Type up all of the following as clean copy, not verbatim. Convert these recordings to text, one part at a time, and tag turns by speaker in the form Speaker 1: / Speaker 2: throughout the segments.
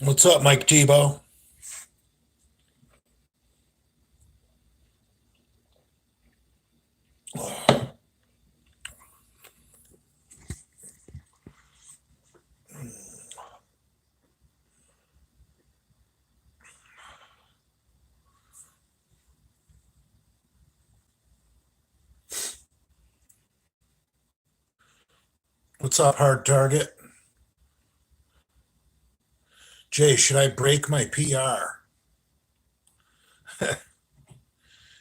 Speaker 1: What's up, Mike Tebow? What's up, hard target? Jay, should I break my PR?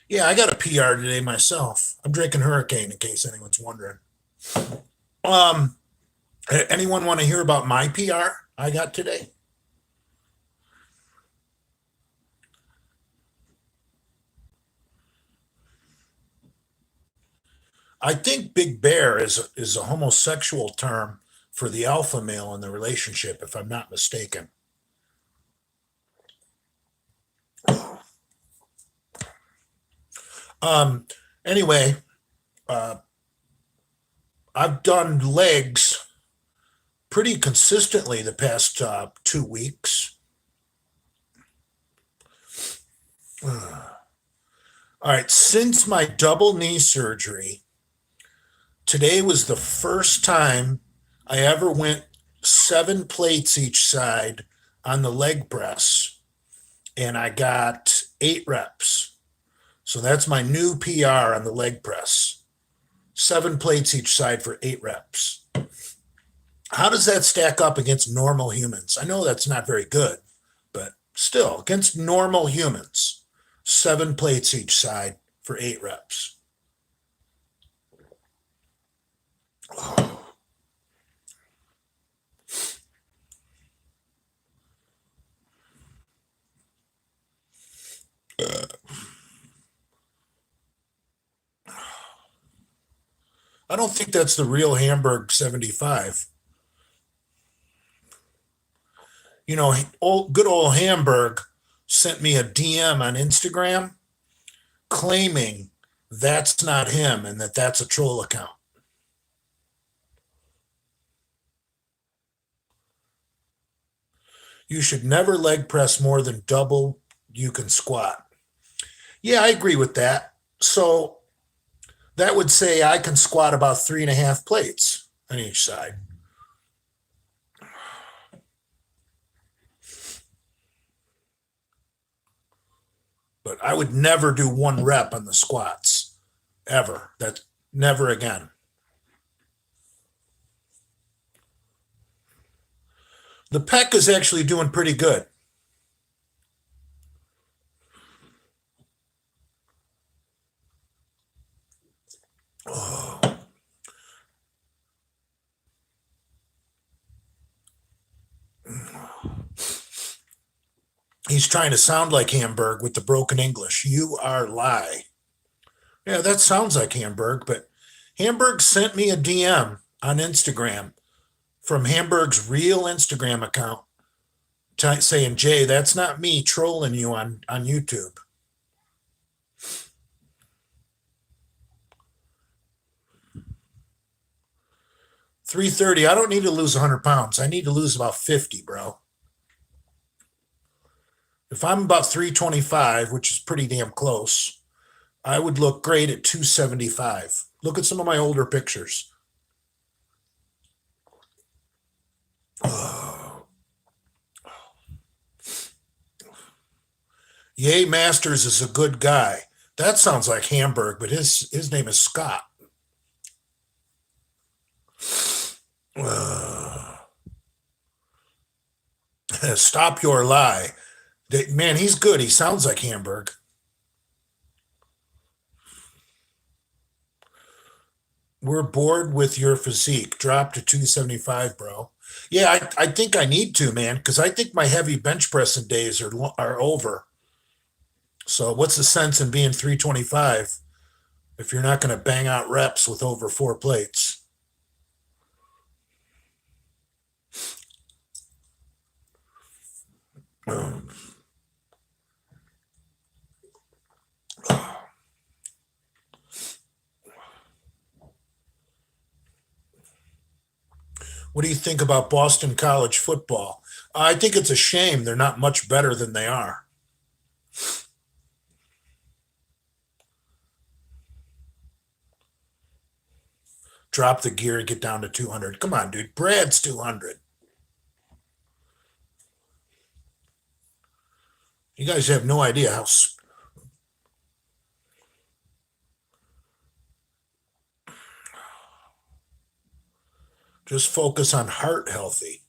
Speaker 1: Yeah, I got a PR today myself. I'm drinking Hurricane in case anyone's wondering. Um, anyone want to hear about my PR I got today? I think Big Bear is a homosexual term for the alpha male in the relationship, if I'm not mistaken. Um, anyway, uh, I've done legs pretty consistently the past 2 weeks. All right, since my double knee surgery, today was the first time I ever went 7 plates each side on the leg press, and I got 8 reps. So that's my new PR on the leg press. 7 plates each side for 8 reps. How does that stack up against normal humans? I know that's not very good, but still, against normal humans, 7 plates each side for 8 reps. I don't think that's the real Hamburg 75. Good old Hamburg sent me a DM on Instagram claiming that's not him and that's a troll account. You should never leg press more than double you can squat. Yeah, I agree with that. So that would say I can squat about 3.5 plates on each side. But I would never do 1 rep on the squats ever. That's never again. The pec is actually doing pretty good. Oh, he's trying to sound like Hamburg with the broken English. You are lie. Yeah, that sounds like Hamburg, but Hamburg sent me a DM on Instagram from Hamburg's real Instagram account saying, Jay, that's not me trolling you on YouTube. 330. I don't need to lose 100 pounds. I need to lose about 50, bro. If I'm about 325, which is pretty damn close, I would look great at 275. Look at some of my older pictures. Oh. Yay Masters is a good guy. That sounds like Hamburg, but his name is Scott. Uh, stop your lie. Man, he's good. He sounds like Hamburg. We're bored with your physique. Drop to 275, bro. Yeah, I think I need to, man, because I think my heavy bench pressing days are over. So what's the sense in being 325 if you're not going to bang out reps with over 4 plates? What do you think about Boston College football? I think it's a shame they're not much better than they are. Drop the gear and get down to 200. Come on, dude. Brad's 200. You guys have no idea how. Just focus on heart healthy.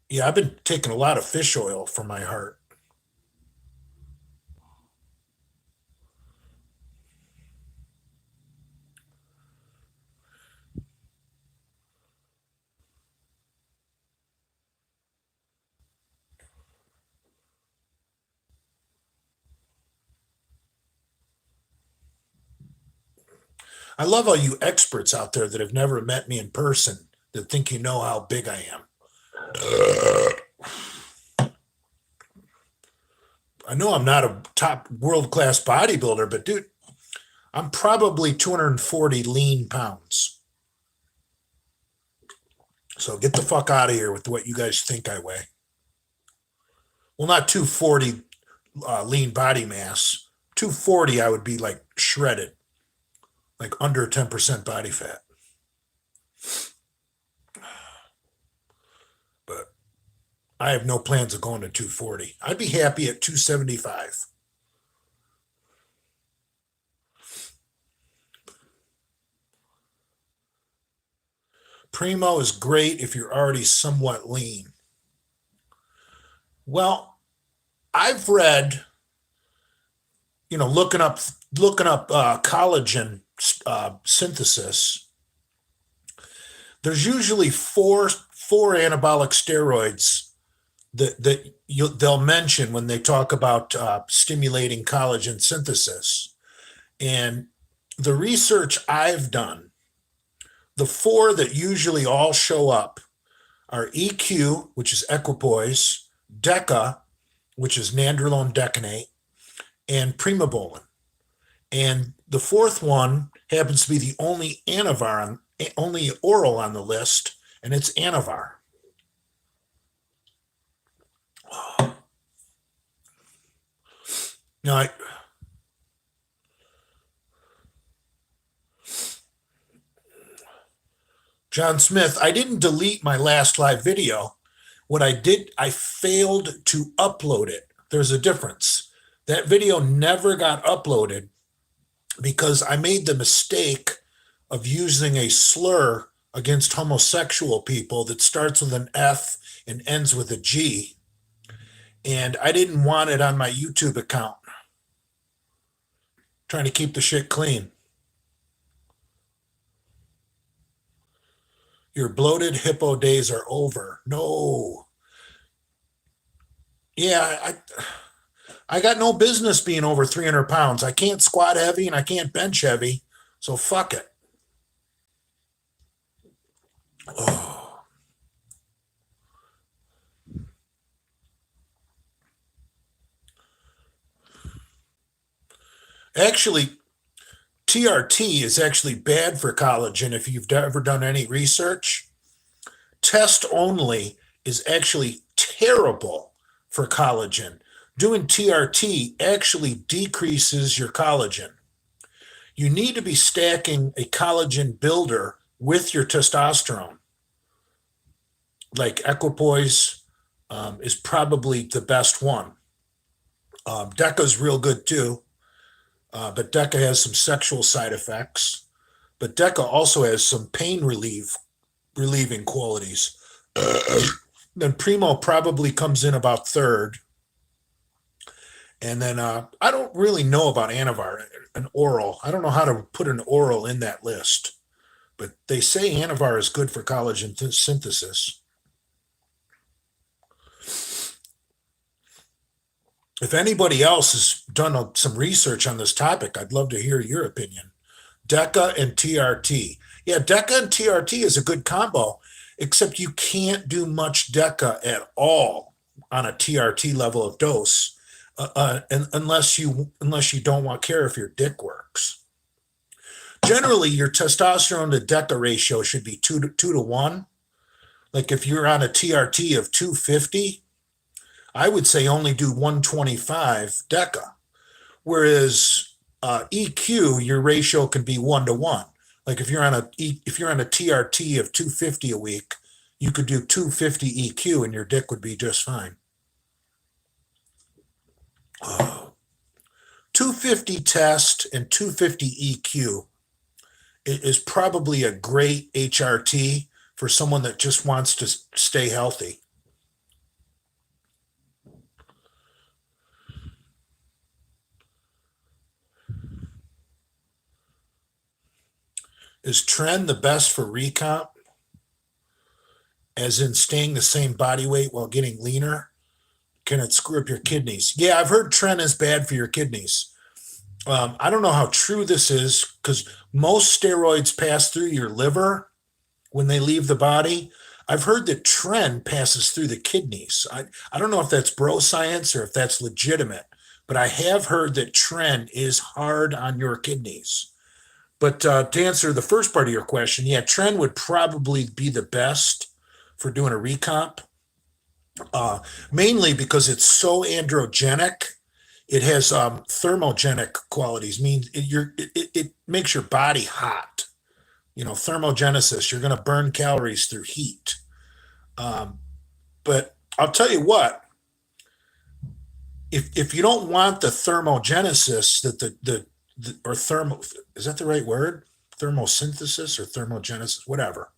Speaker 1: Yeah, I've been taking a lot of fish oil for my heart. I love all you experts out there that have never met me in person that think you know how big I am. I know I'm not a top world class bodybuilder, but dude, I'm probably 240 lean pounds. So get the fuck out of here with what you guys think I weigh. Well, not 240 lean body mass. 240, I would be like shredded, like under 10% body fat. But I have no plans of going to 240. I'd be happy at 275. Primo is great if you're already somewhat lean. Well, I've read, looking up collagen synthesis. There's usually four anabolic steroids that they'll mention when they talk about stimulating collagen synthesis. And the research I've done, the four that usually all show up are EQ, which is equipoise, DECA, which is nandrolone decanate, and primobolan. And the fourth one happens to be the only only oral on the list, and it's Anavar. Now, John Smith, I didn't delete my last live video. What I did, I failed to upload it. There's a difference. That video never got uploaded because I made the mistake of using a slur against homosexual people that starts with an F and ends with a G. And I didn't want it on my YouTube account. Trying to keep the shit clean. Your bloated hippo days are over. No. Yeah, I got no business being over 300 pounds. I can't squat heavy and I can't bench heavy. So fuck it. Oh. Actually, TRT is actually bad for collagen if you've ever done any research. Test only is actually terrible for collagen. Doing TRT actually decreases your collagen. You need to be stacking a collagen builder with your testosterone. Like Equipoise is probably the best one. DECA is real good too, but DECA has some sexual side effects. But DECA also has some pain relieving qualities. Then Primo probably comes in about third. And then I don't really know about Anavar, an oral. I don't know how to put an oral in that list. But they say Anavar is good for collagen synthesis. If anybody else has done some research on this topic, I'd love to hear your opinion. DECA and TRT. Yeah, DECA and TRT is a good combo, except you can't do much DECA at all on a TRT level of dose, unless you don't care if your dick works. generally your testosterone to DECA ratio should be 2 to 1. Like if you're on a TRT of 250, I would say only do 125 DECA. Whereas EQ, your ratio can be 1 to 1. Like if you're on a TRT of 250 a week, you could do 250 EQ and your dick would be just fine. 250 test and 250 EQ is probably a great HRT for someone that just wants to stay healthy. Is Tren the best for recomp? As in staying the same body weight while getting leaner? Can it screw up your kidneys? Yeah, I've heard Tren is bad for your kidneys. I don't know how true this is because most steroids pass through your liver when they leave the body. I've heard that Tren passes through the kidneys. I don't know if that's bro science or if that's legitimate, but I have heard that Tren is hard on your kidneys. But to answer the first part of your question, yeah, Tren would probably be the best for doing a recomp, mainly because it's so androgenic. It has thermogenic qualities, means it makes your body hot. Thermogenesis, you're going to burn calories through heat. But I'll tell you what, if you don't want the thermogenesis that or thermo, is that the right word? Thermosynthesis or thermogenesis, whatever.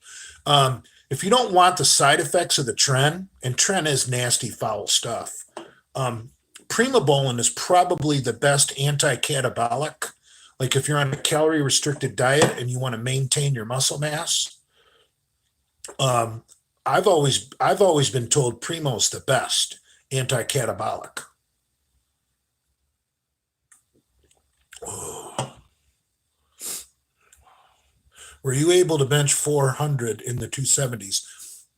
Speaker 1: If you don't want the side effects of the Tren, and Tren is nasty, foul stuff, Primobolan is probably the best anti-catabolic. Like if you're on a calorie restricted diet and you want to maintain your muscle mass, I've always been told Primo's the best anti-catabolic. Oh. Were you able to bench 400 in the 270s?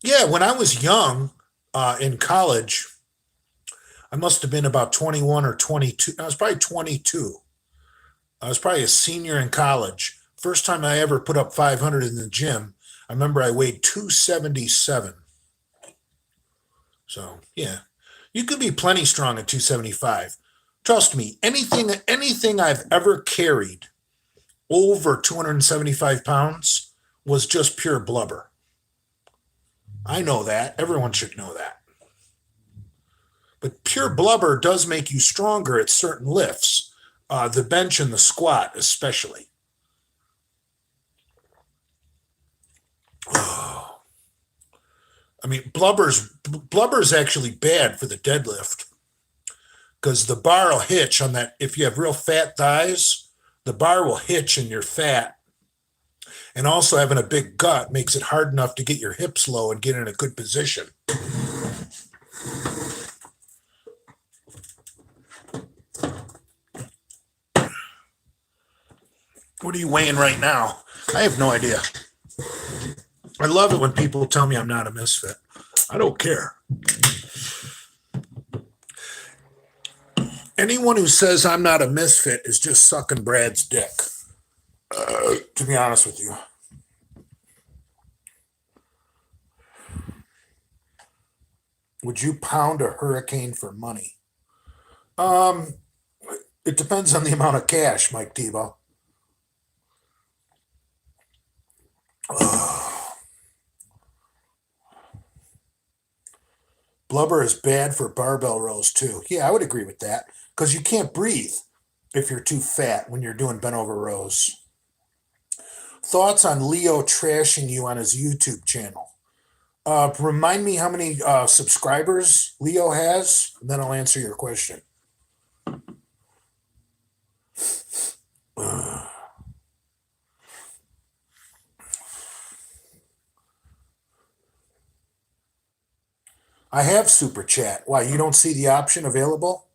Speaker 1: Yeah, when I was young in college, I must have been about 21 or 22. I was probably 22. I was probably a senior in college. First time I ever put up 500 in the gym, I remember I weighed 277. So, yeah, you could be plenty strong at 275. Trust me, anything I've ever carried over 275 pounds was just pure blubber. I know that. Everyone should know that. But pure blubber does make you stronger at certain lifts, the bench and the squat especially. Oh. I mean, blubber's actually bad for the deadlift because the bar will hitch on that. If you have real fat thighs, the bar will hitch in your fat. And also having a big gut makes it hard enough to get your hips low and get in a good position. What are you weighing right now? I have no idea. I love it when people tell me I'm not a misfit. I don't care. Anyone who says I'm not a misfit is just sucking Brad's dick, to be honest with you. Would you pound a Hurricane for money? It depends on the amount of cash, Mike Tebow. Blubber is bad for barbell rows too. Yeah, I would agree with that because you can't breathe if you're too fat when you're doing bent over rows. Thoughts on Leo trashing you on his YouTube channel? Remind me how many subscribers Leo has, and then I'll answer your question. I have Super Chat. Why, you don't see the option available?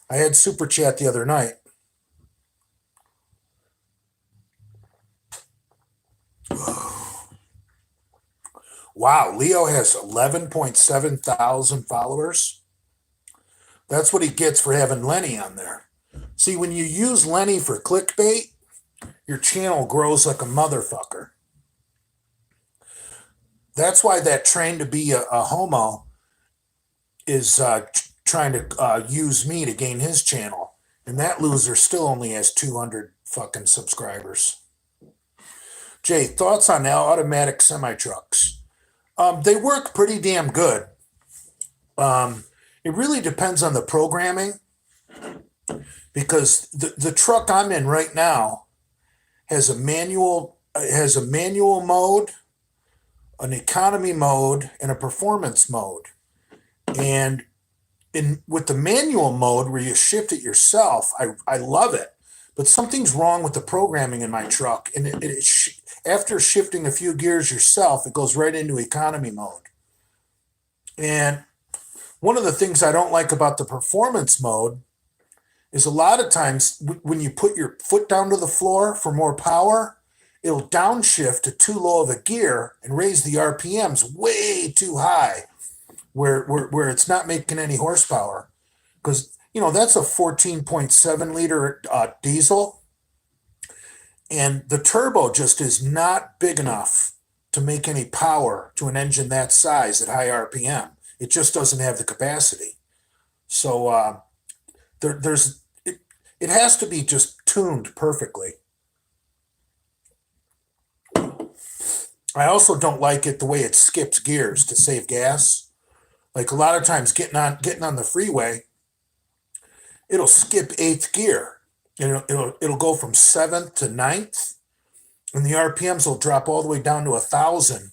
Speaker 1: I had Super Chat the other night. Wow, Leo has 11.7 thousand followers. That's what he gets for having Lenny on there. See, when you use Lenny for clickbait, your channel grows like a motherfucker. That's why that train to be a homo is trying to use me to gain his channel. And that loser still only has 200 fucking subscribers. Jay, thoughts on automatic semi-trucks? They work pretty damn good. It really depends on the programming, because the truck I'm in right now has a manual mode, an economy mode, and a performance mode. And with the manual mode where you shift it yourself, I love it. But something's wrong with the programming in my truck, and after shifting a few gears yourself, it goes right into economy mode. And one of the things I don't like about the performance mode is a lot of times when you put your foot down to the floor for more power, it'll downshift to too low of a gear and raise the RPMs way too high, where it's not making any horsepower. Because, that's a 14.7 liter diesel, and the turbo just is not big enough to make any power to an engine that size at high RPM. It just doesn't have the capacity. So it has to be just tuned perfectly. I also don't like it the way it skips gears to save gas. Like a lot of times getting on the freeway, it'll skip eighth gear, and it'll go from seventh to ninth, and the RPMs will drop all the way down to 1,000.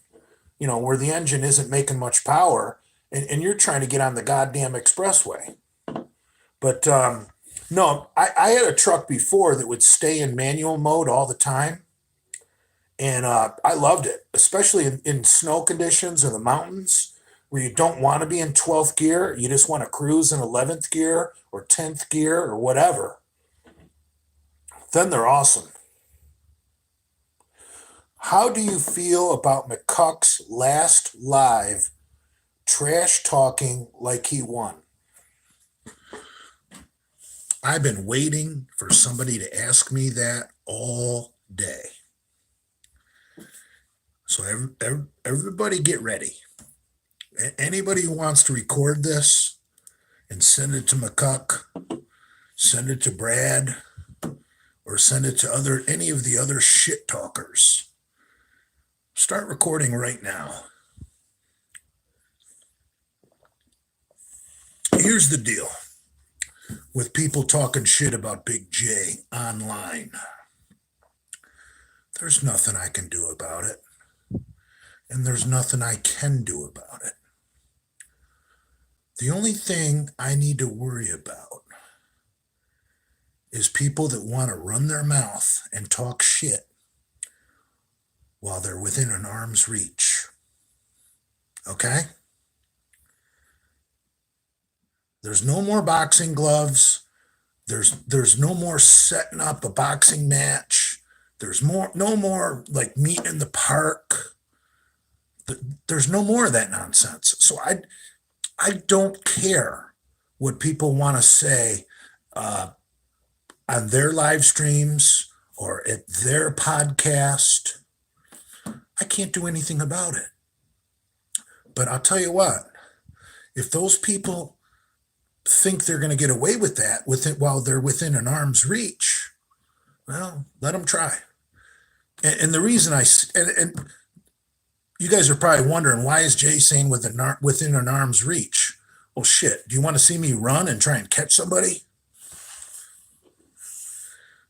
Speaker 1: Where the engine isn't making much power, and you're trying to get on the goddamn expressway. But no, I had a truck before that would stay in manual mode all the time. And I loved it, especially in snow conditions or the mountains where you don't want to be in 12th gear. You just want to cruise in 11th gear or 10th gear or whatever. Then they're awesome. How do you feel about McCuck's last live trash talking like he won? I've been waiting for somebody to ask me that all day. So everybody get ready. Anybody who wants to record this and send it to McCuck, send it to Brad, or send it to any of the other shit talkers. Start recording right now. Here's the deal with people talking shit about Big J online. There's nothing I can do about it. And there's nothing I can do about it. The only thing I need to worry about is people that want to run their mouth and talk shit while they're within an arm's reach. Okay? There's no more boxing gloves. There's no more setting up a boxing match. There's no more like meeting in the park. There's no more of that nonsense. So I don't care what people want to say on their live streams or at their podcast. I can't do anything about it. But I'll tell you what, if those people think they're going to get away with that while they're within an arm's reach, well, let them try. And the reason and you guys are probably wondering, why is Jay saying within an arm's reach? Well, shit, do you want to see me run and try and catch somebody?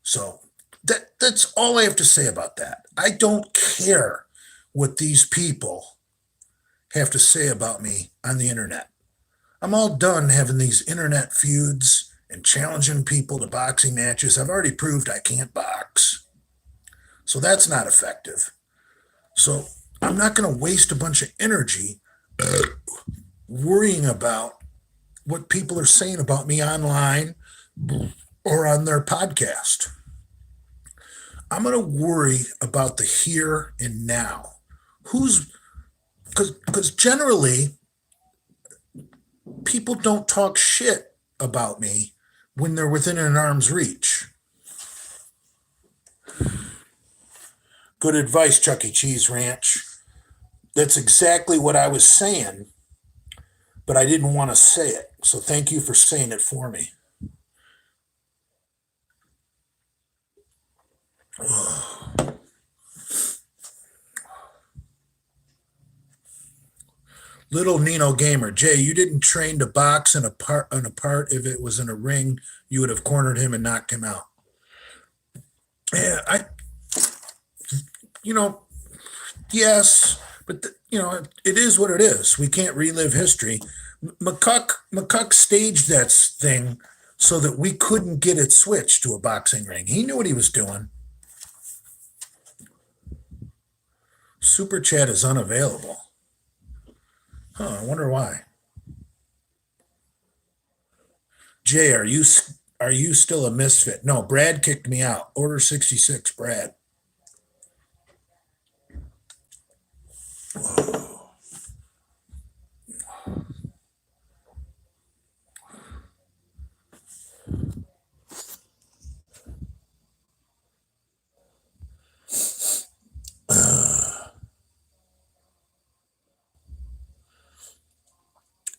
Speaker 1: So that's all I have to say about that. I don't care what these people have to say about me on the internet. I'm all done having these internet feuds and challenging people to boxing matches. I've already proved I can't box. So that's not effective. So I'm not going to waste a bunch of energy worrying about what people are saying about me online or on their podcast. I'm going to worry about the here and now. Because generally, people don't talk shit about me when they're within an arm's reach. Good advice, Chuck E. Cheese Ranch. That's exactly what I was saying, but I didn't want to say it. So thank you for saying it for me. Little Nino Gamer, Jay, you didn't train to box in a part. If it was in a ring, you would have cornered him and knocked him out. Yeah, you know, yes, but it is what it is. We can't relive history. McCuck staged that thing so that we couldn't get it switched to a boxing ring. He knew what he was doing. Super chat is unavailable. I wonder why. Jay, are you still a misfit? No, Brad kicked me out. Order 66, Brad.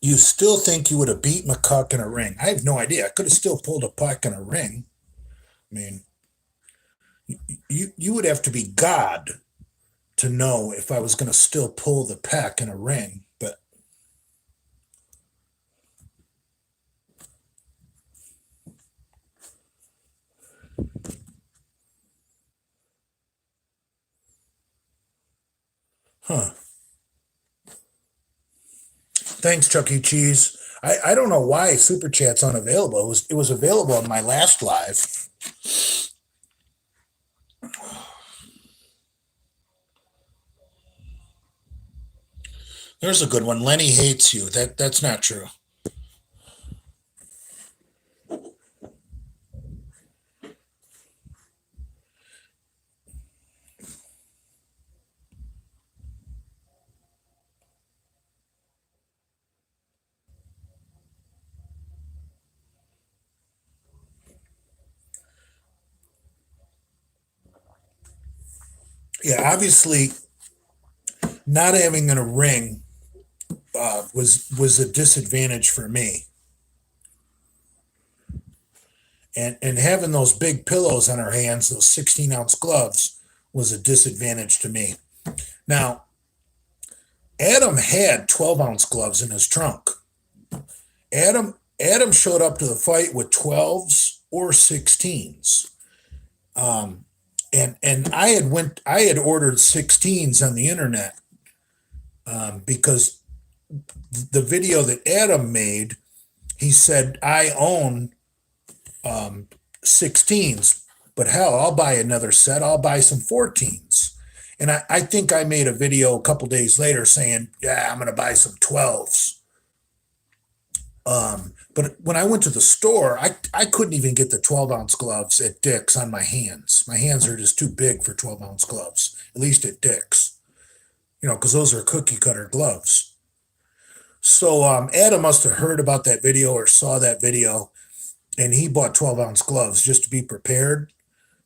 Speaker 1: You still think you would have beat McCuck in a ring? I have no idea. I could have still pulled a puck in a ring. I mean, you would have to be God to know if I was going to still pull the pack in a ring. But thanks, Chuck E. Cheese. I don't know why Super Chat's unavailable. It was available on my last live. There's a good one. Lenny hates you. That's not true. Yeah, obviously, not having a ring was a disadvantage for me, and having those big pillows on our hands, those 16-ounce gloves, was a disadvantage to me. Now, Adam had 12-ounce gloves in his trunk. Adam showed up to the fight with 12s or 16s. And I had ordered 16s on the internet because the video that Adam made, he said, I own 16s, but hell, I'll buy another set. I'll buy some 14s. And I think I made a video a couple days later saying, yeah, I'm going to buy some 12s. But when I went to the store, I couldn't even get the 12-ounce gloves at Dick's on my hands. My hands are just too big for 12-ounce gloves, at least at Dick's, because those are cookie cutter gloves. So Adam must have heard about that video or saw that video, and he bought 12-ounce gloves just to be prepared.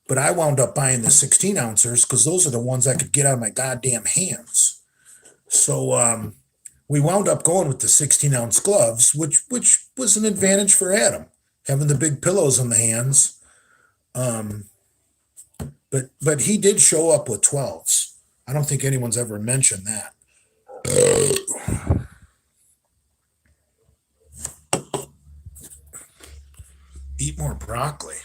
Speaker 1: But I wound up buying the 16-ouncers because those are the ones I could get on my goddamn hands. So we wound up going with the 16-ounce gloves, which was an advantage for Adam, having the big pillows on the hands. But he did show up with 12s. I don't think anyone's ever mentioned that. Eat more broccoli.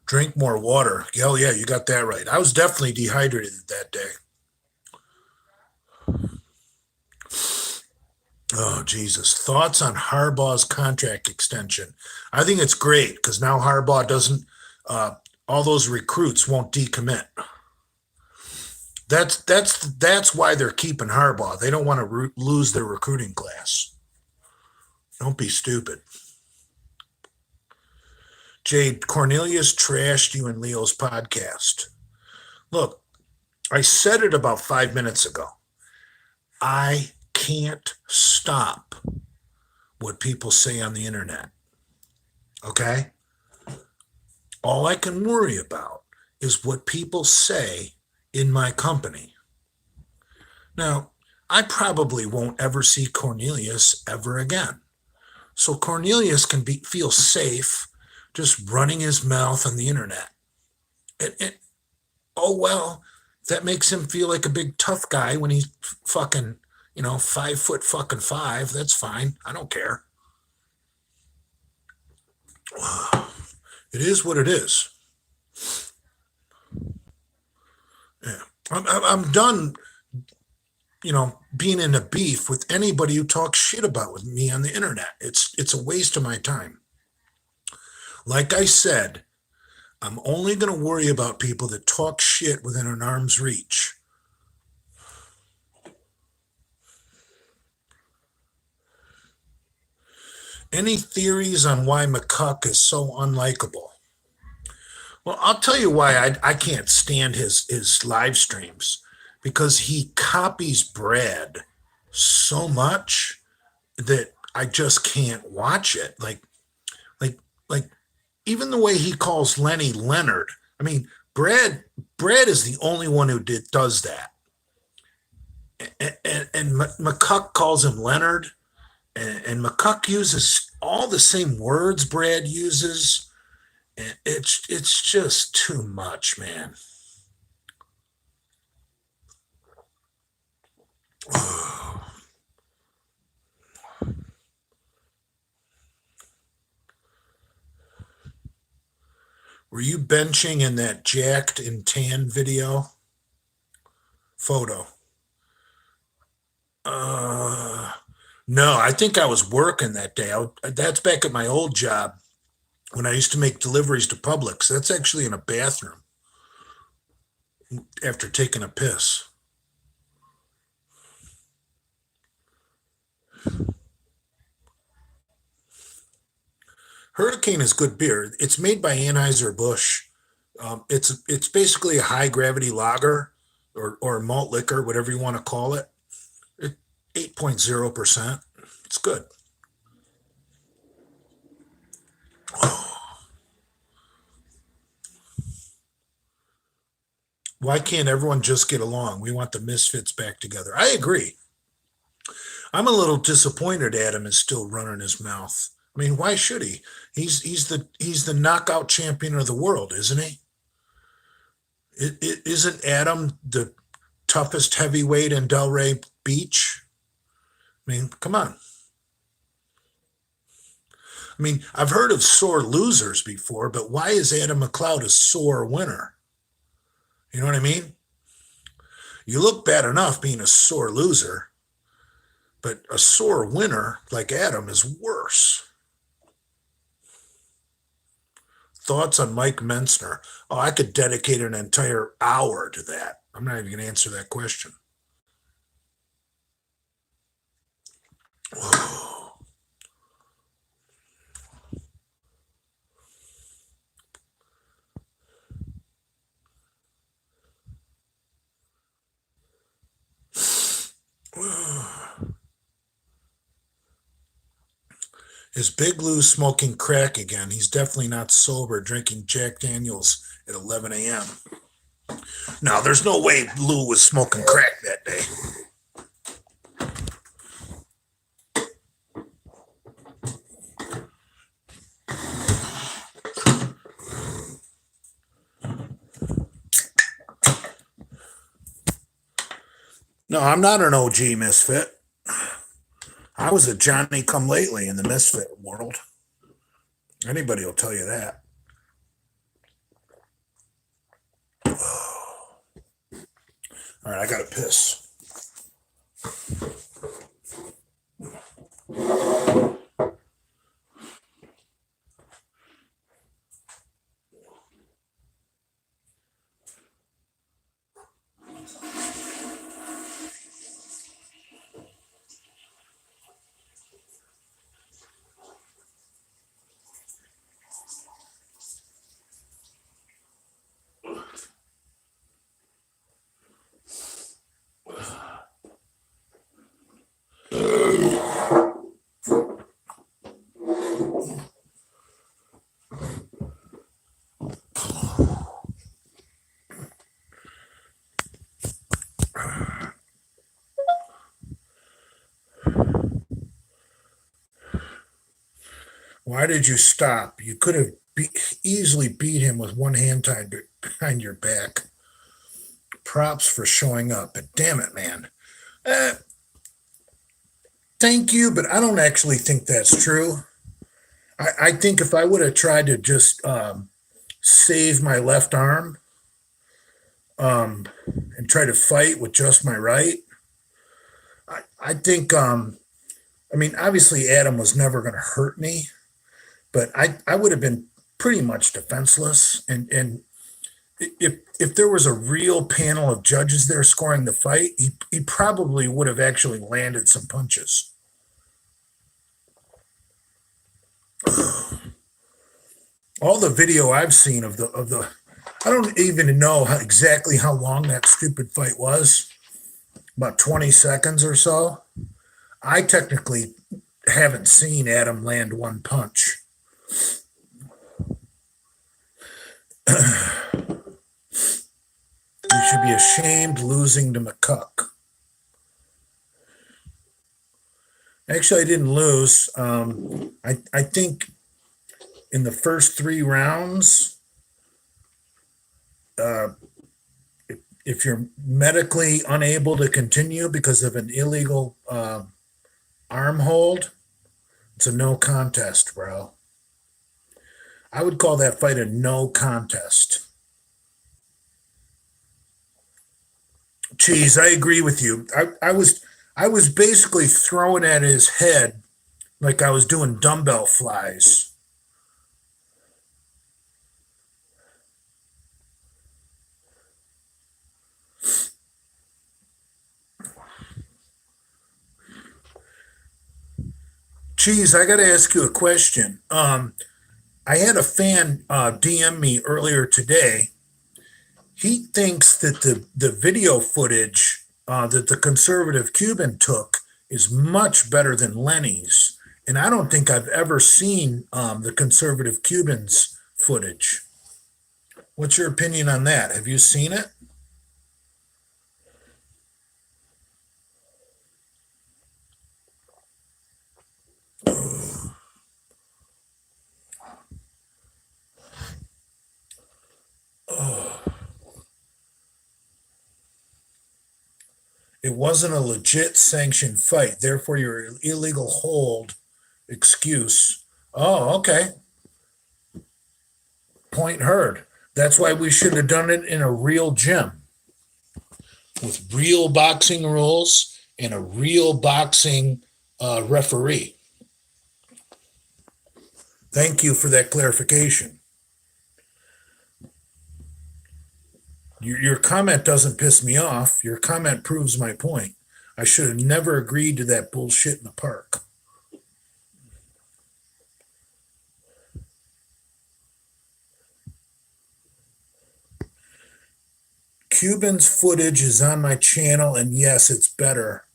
Speaker 1: Drink more water. Hell yeah, you got that right. I was definitely dehydrated that day. Oh, Jesus. Thoughts on Harbaugh's contract extension? I think it's great because now Harbaugh doesn't, all those recruits won't decommit. That's why they're keeping Harbaugh. They don't want to lose their recruiting class. Don't be stupid. Jade, Cornelius trashed you in Leo's podcast. Look, I said it about 5 minutes ago. I can't stop what people say on the internet. Okay? All I can worry about is what people say in my company. Now, I probably won't ever see Cornelius ever again. So Cornelius can feel safe just running his mouth on the internet. And oh well, that makes him feel like a big tough guy when he's fucking, 5 foot fucking five. That's fine. I don't care. It is what it is. Yeah. I'm done, being in a beef with anybody who talks shit about with me on the internet. It's a waste of my time. Like I said, I'm only going to worry about people that talk shit within an arm's reach. Any theories on why McCuck is so unlikable? Well, I'll tell you why I can't stand his live streams, because he copies Brad so much that I just can't watch it. Like, like even the way he calls Lenny Leonard. I mean, Brad is the only one who does that. And McCuck calls him Leonard, and McCuck uses all the same words Brad uses. And it's just too much, man. Were you benching in that jacked and tan photo? No, I think I was working that day. That's back at my old job when I used to make deliveries to Publix. That's actually in a bathroom after taking a piss. Hurricane is good beer. It's made by Anheuser-Busch. It's basically a high gravity lager or a malt liquor, whatever you want to call it. 8.0%. It's good. Why can't everyone just get along? We want the misfits back together. I agree. I'm a little disappointed Adam is still running his mouth. I mean, why should he? He's the knockout champion of the world, isn't he? Isn't Adam the toughest heavyweight in Delray Beach? I mean, come on. I mean, I've heard of sore losers before, but why is Adam McLeod a sore winner? You know what I mean? You look bad enough being a sore loser, but a sore winner like Adam is worse. Thoughts on Mike Mensner? Oh, I could dedicate an entire hour to that. I'm not even going to answer that question. Is Big Lou smoking crack again? He's definitely not sober, drinking Jack Daniels at 11 a.m. No, there's no way Lou was smoking crack that day. No, I'm not an OG misfit. I was a Johnny come lately in the misfit world. Anybody will tell you that. All right, I got to piss. Why did you stop? You could have easily beat him with one hand tied behind your back. Props for showing up, but damn it, man. Uh, Thank you, but I don't actually think that's true. I think if I would have tried to just save my left arm um, and try to fight with just my right, I think, I mean, obviously Adam was never going to hurt me, but I would have been pretty much defenseless. And if there was a real panel of judges there scoring the fight, he probably would have actually landed some punches. All the video I've seen of the I don't even know exactly how long that stupid fight was, about 20 seconds or so. I technically haven't seen Adam land one punch. You should be ashamed losing to McCuck. Actually, I didn't lose. I think in the first 3 rounds, uh, if you're medically unable to continue because of an illegal arm hold, it's a no contest, bro. I would call that fight a no contest. Geez, I agree with you. I was basically throwing at his head like I was doing dumbbell flies. Geez, I got to ask you a question. I had a fan DM me earlier today. He thinks that the video footage that the conservative Cuban took is much better than Lenny's. And I don't think I've ever seen the conservative Cubans footage. What's your opinion on that? Have you seen it? Oh, it wasn't a legit sanctioned fight. Therefore, your illegal hold excuse. Oh, okay. Point heard. That's why we should have done it in a real gym with real boxing rules and a real boxing referee. Thank you for that clarification. Your comment doesn't piss me off. Your comment proves my point. I should have never agreed to that bullshit in the park. Cuban's footage is on my channel, and yes, it's better.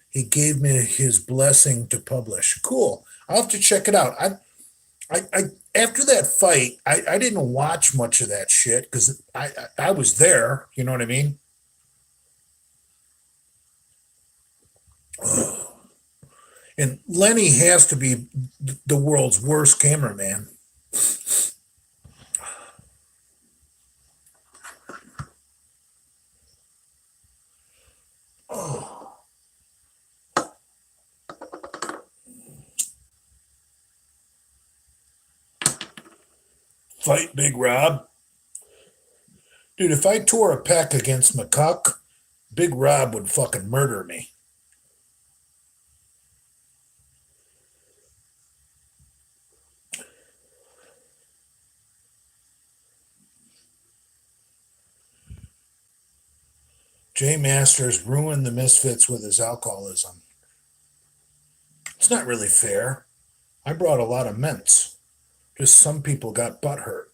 Speaker 1: He gave me his blessing to publish. Cool. I'll have to check it out. I after that fight, I didn't watch much of that shit because I was there. You know what I mean? And Lenny has to be the world's worst cameraman. Oh, fight, Big Rob. Dude, if I tore a pec against McCuck, Big Rob would fucking murder me. Jay Masters ruined the Misfits with his alcoholism. It's not really fair. I brought a lot of mints. Just some people got butt hurt.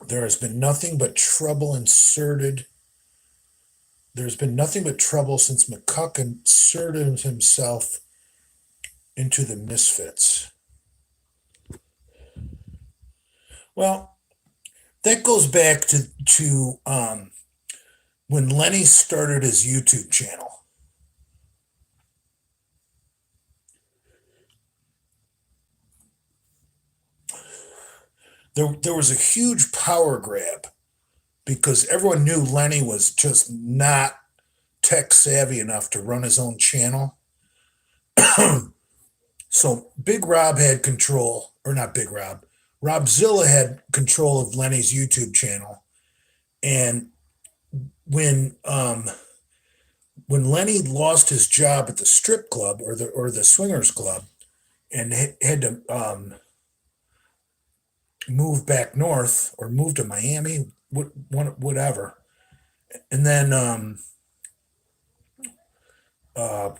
Speaker 1: There has been nothing but trouble inserted. There's been nothing but trouble since McCuck inserted himself into the Misfits. Well, that goes back to when Lenny started his YouTube channel. There was a huge power grab because everyone knew Lenny was just not tech savvy enough to run his own channel. So Big Rob had control, or not Big Rob, Robzilla had control of Lenny's YouTube channel. And when Lenny lost his job at the strip club or the swingers club and had to move back north or move to Miami, whatever. And then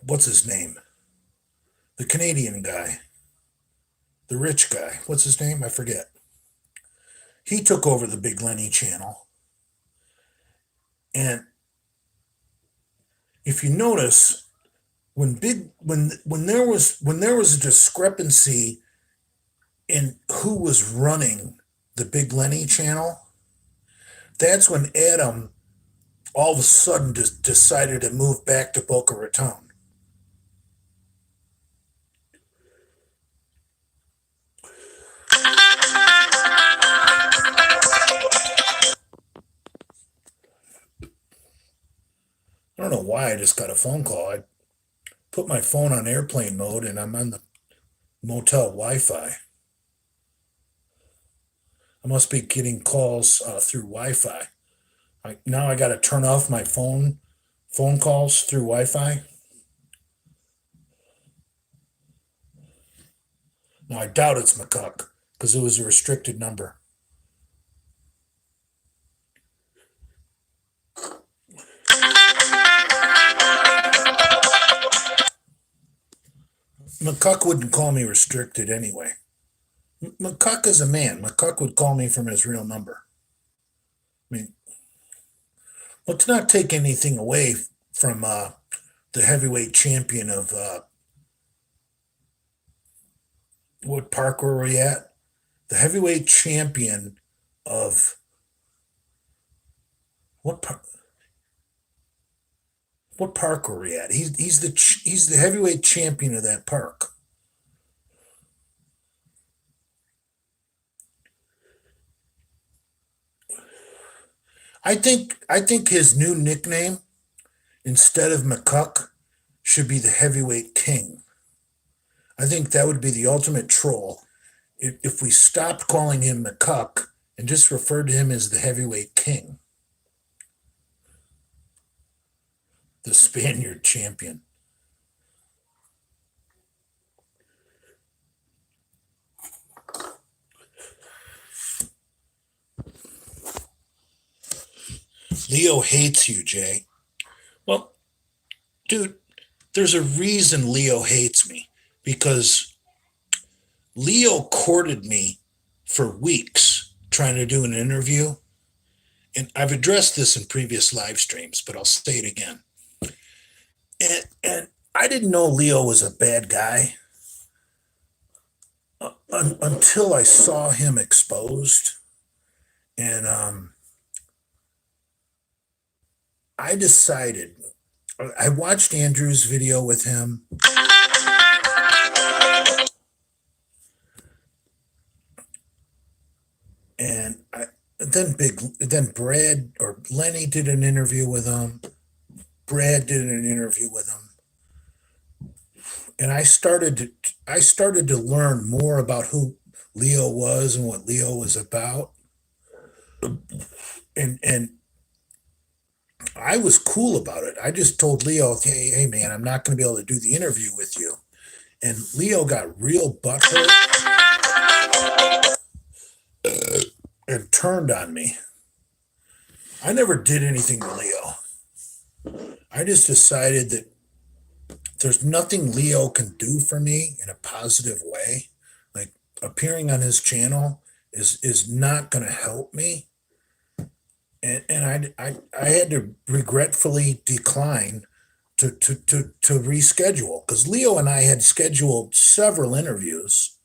Speaker 1: what's his name? The Canadian guy, the rich guy. What's his name? I forget. He took over the Big Lenny channel. And if you notice, when there was a discrepancy in who was running the Big Lenny channel, that's when Adam all of a sudden decided to move back to Boca Raton. I don't know why I just got a phone call. I put my phone on airplane mode and I'm on the motel Wi-Fi. I must be getting calls through Wi-Fi. Now I got to turn off my phone calls through Wi-Fi. Now I doubt it's McCuck because it was a restricted number. McCuck wouldn't call me restricted anyway. McCuck is a man. McCuck would call me from his real number. I mean, let's not take anything away from the heavyweight champion of what park were we at? The heavyweight champion of what park? What park were we at? He's the heavyweight champion of that park. I think his new nickname, instead of McCuck, should be the Heavyweight King. I think that would be the ultimate troll if we stopped calling him McCuck and just referred to him as the Heavyweight King, the Spaniard champion. Leo hates you, Jay. Well, dude, there's a reason Leo hates me, because Leo courted me for weeks trying to do an interview. And I've addressed this in previous live streams, but I'll say it again. And I didn't know Leo was a bad guy until I saw him exposed. And I decided, I watched Andrew's video with him. And then Brad or Lenny did an interview with him. Brad did an interview with him. And I started to learn more about who Leo was and what Leo was about. And I was cool about it. I just told Leo, hey man, I'm not going to be able to do the interview with you. And Leo got real butthurt and turned on me. I never did anything to Leo. I just decided that there's nothing Leo can do for me in a positive way. Like appearing on his channel is not going to help me. and I had to regretfully decline to reschedule because Leo and I had scheduled several interviews,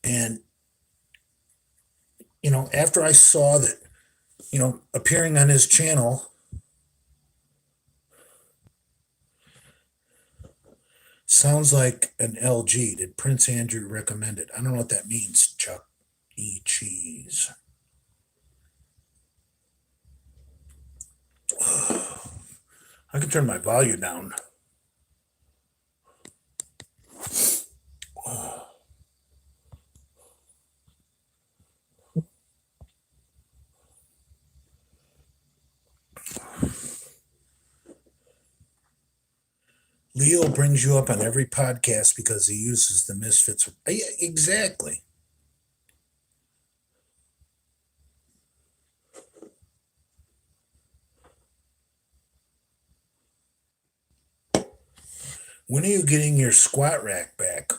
Speaker 1: and after I saw that appearing on his channel sounds like an LG. Did Prince Andrew recommend it? I don't know what that means, Chuck E. Cheese. I can turn my volume down. Leo brings you up on every podcast because he uses the Misfits. Yeah, exactly. When are you getting your squat rack back?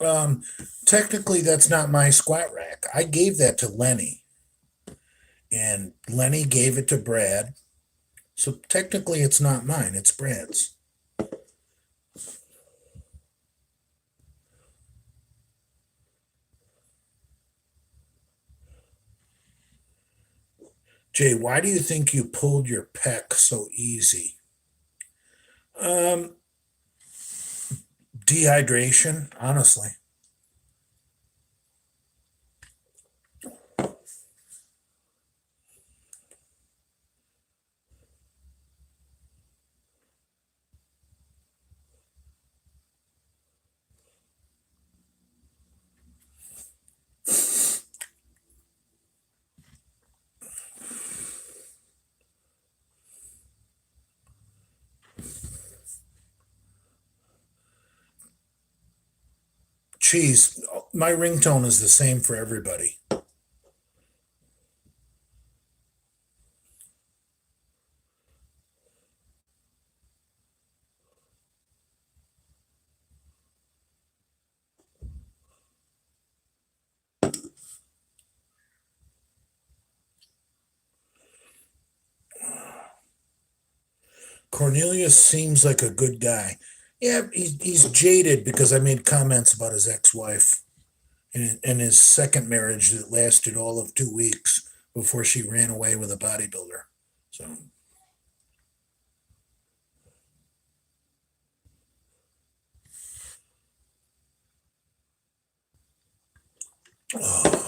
Speaker 1: Um, Technically, that's not my squat rack. I gave that to Lenny, and Lenny gave it to Brad. So technically, it's not mine. It's Brad's. Jay, why do you think you pulled your pec so easy? Um, Dehydration, honestly. Cheese, my ringtone is the same for everybody. Cornelius seems like a good guy. Yeah, he's jaded because I made comments about his ex-wife and his second marriage that lasted all of 2 weeks before she ran away with a bodybuilder. So, oh.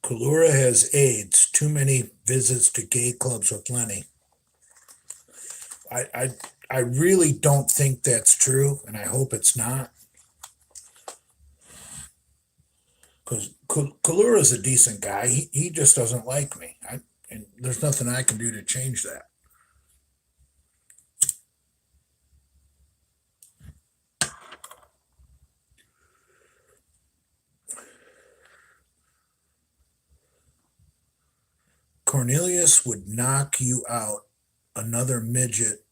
Speaker 1: Kalura has AIDS. Too many visits to gay clubs with Lenny. I, I, I really don't think that's true, and I hope it's not. Because Kalura is a decent guy. He just doesn't like me. And there's nothing I can do to change that. Cornelius would knock you out. Another midget,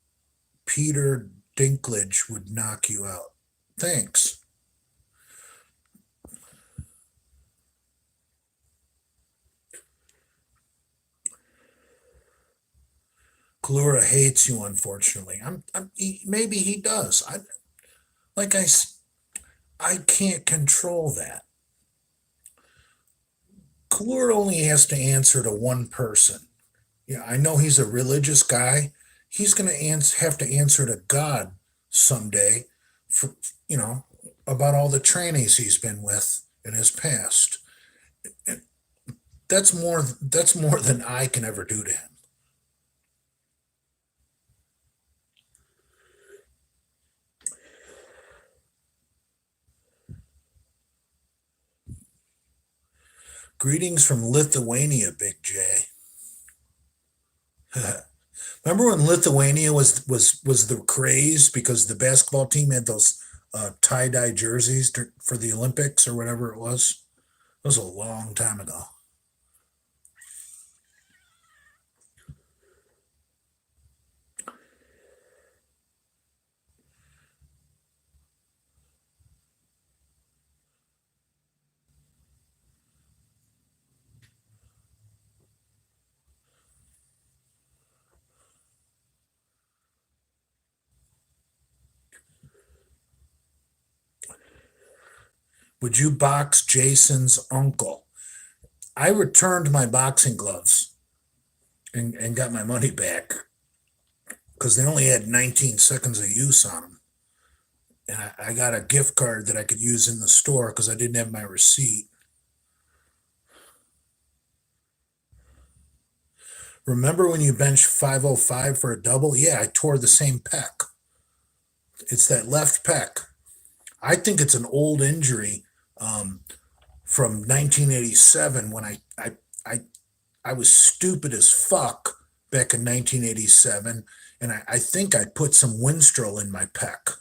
Speaker 1: Peter Dinklage, would knock you out. Thanks. Kalura hates you, unfortunately. Maybe he does. Like I can't control that. Kalura only has to answer to one person. Yeah, I know he's a religious guy. He's going to have to answer to God someday for, you know, about all the trannies he's been with in his past. And that's more than I can ever do to him. Greetings from Lithuania, Big J. Remember when Lithuania was the craze because the basketball team had those tie-dye jerseys for the Olympics or whatever it was? It was a long time ago. Would you box Jason's uncle? I returned my boxing gloves and got my money back because they only had 19 seconds of use on them. And I got a gift card that I could use in the store because I didn't have my receipt. Remember when you benched 505 for a double? Yeah, I tore the same pec. It's that left pec. I think it's an old injury um, from 1987 when I, I was stupid as fuck back in 1987. And I think I put some Winstrol in my pec.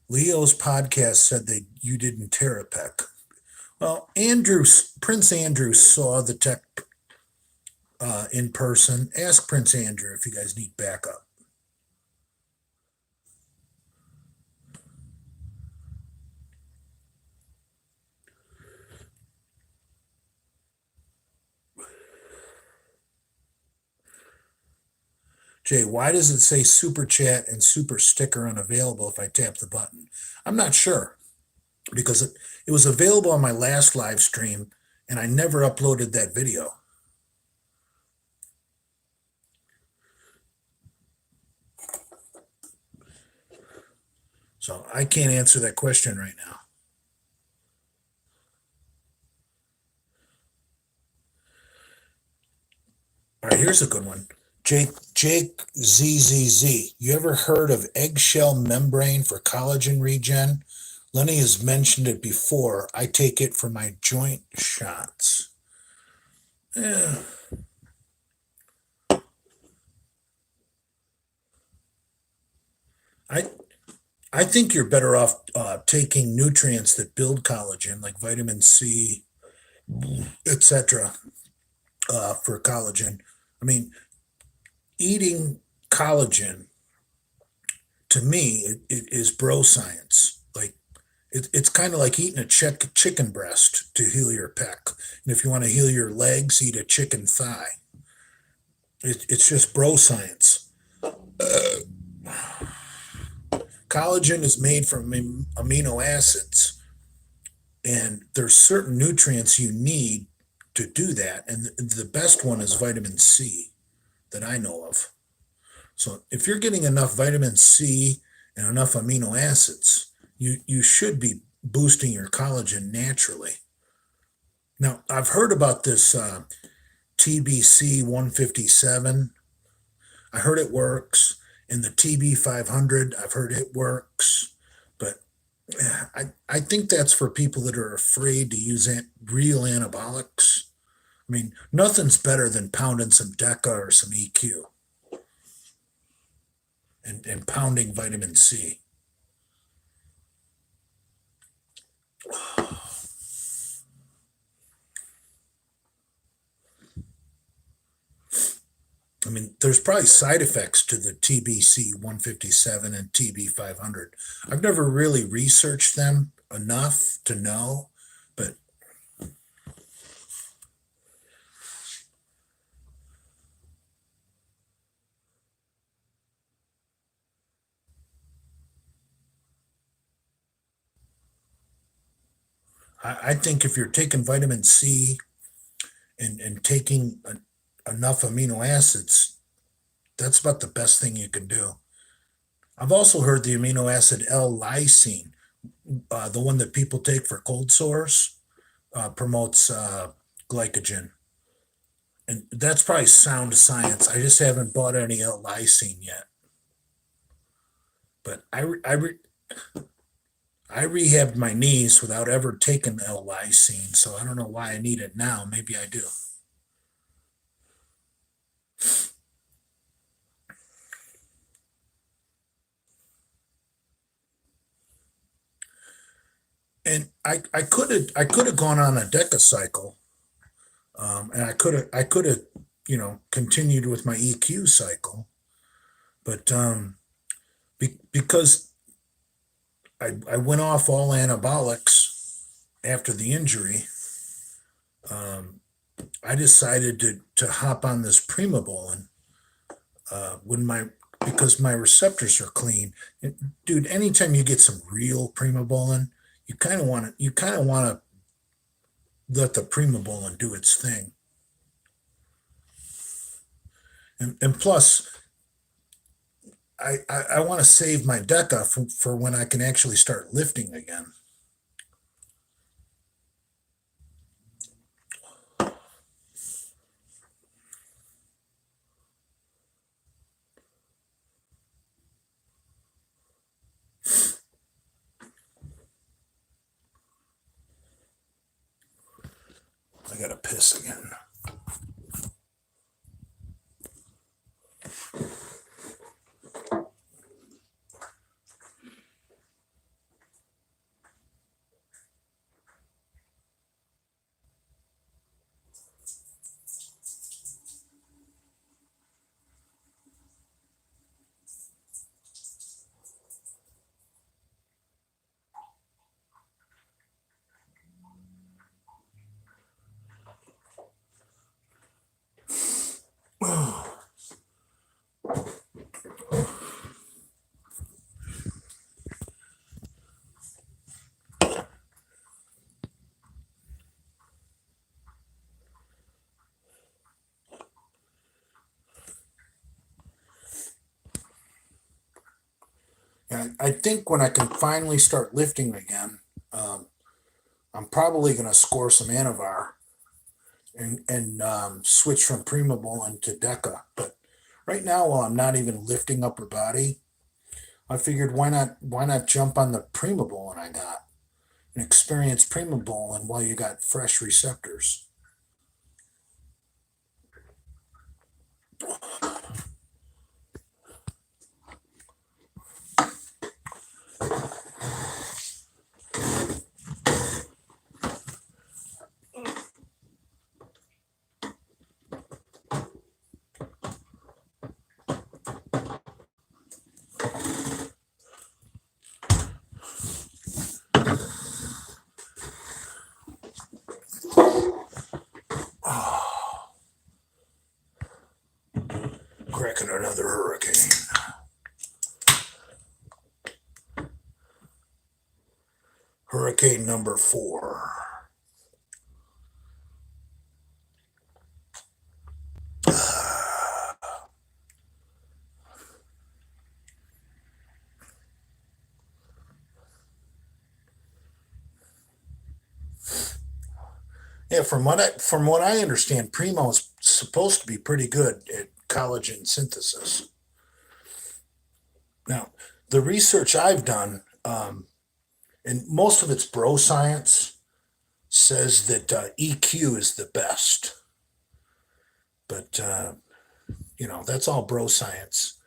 Speaker 1: Leo's podcast said that you didn't tear a pec. Well, Prince Andrew saw the tech in person. Ask Prince Andrew if you guys need backup. Jay, why does it say super chat and super sticker unavailable if I tap the button? I'm not sure because it was available on my last live stream and I never uploaded that video. So I can't answer that question right now. All right, here's a good one. Jake ZZZ. You ever heard of eggshell membrane for collagen regen? Lenny has mentioned it before. I take it for my joint shots. Yeah. I I think you're better off taking nutrients that build collagen, like vitamin C, etc., for collagen. I mean, eating collagen to me it is bro science. Like it's kind of like eating a chicken breast to heal your pec, and if you want to heal your legs, eat a chicken thigh. It's just bro science. Collagen is made from amino acids, and there's certain nutrients you need to do that, and the best one is vitamin C that I know of. So if you're getting enough vitamin C and enough amino acids, you should be boosting your collagen naturally. Now, I've heard about this TBC 157. I heard it works. In the TB 500, I've heard it works. But I think that's for people that are afraid to use real anabolics. I mean, nothing's better than pounding some DECA or some EQ and pounding vitamin C. I mean, there's probably side effects to the TBC 157 and TB 500. I've never really researched them enough to know, but I think if you're taking vitamin C and taking enough amino acids, that's about the best thing you can do. I've also heard the amino acid L-lysine, the one that people take for cold sores, promotes glycogen. And that's probably sound science. I just haven't bought any L-lysine yet. But I rehabbed my knees without ever taking L-lysine, so I don't know why I need it now. Maybe I do. And I could have gone on a DECA cycle, and I could have continued with my EQ cycle, but because I went off all anabolics after the injury, um, I decided to hop on this Primobolan when my because my receptors are clean. Dude, anytime you get some real Primobolan, you kind of want to let the Primobolan do its thing. And plus, I want to save my DECA for when I can actually start lifting again. I gotta piss again. And I think when I can finally start lifting again, I'm probably going to score some Anavar and switch from Primobolan to DECA. But right now, while I'm not even lifting upper body, I figured why not jump on the Primobolan I got and experience Primobolan while you got fresh receptors. Cracking another hurricane. Hurricane number 4. Yeah, from what I understand, Primo is supposed to be pretty good at collagen synthesis. Now, the research I've done, and most of it's bro science, says that EQ is the best. But that's all bro science.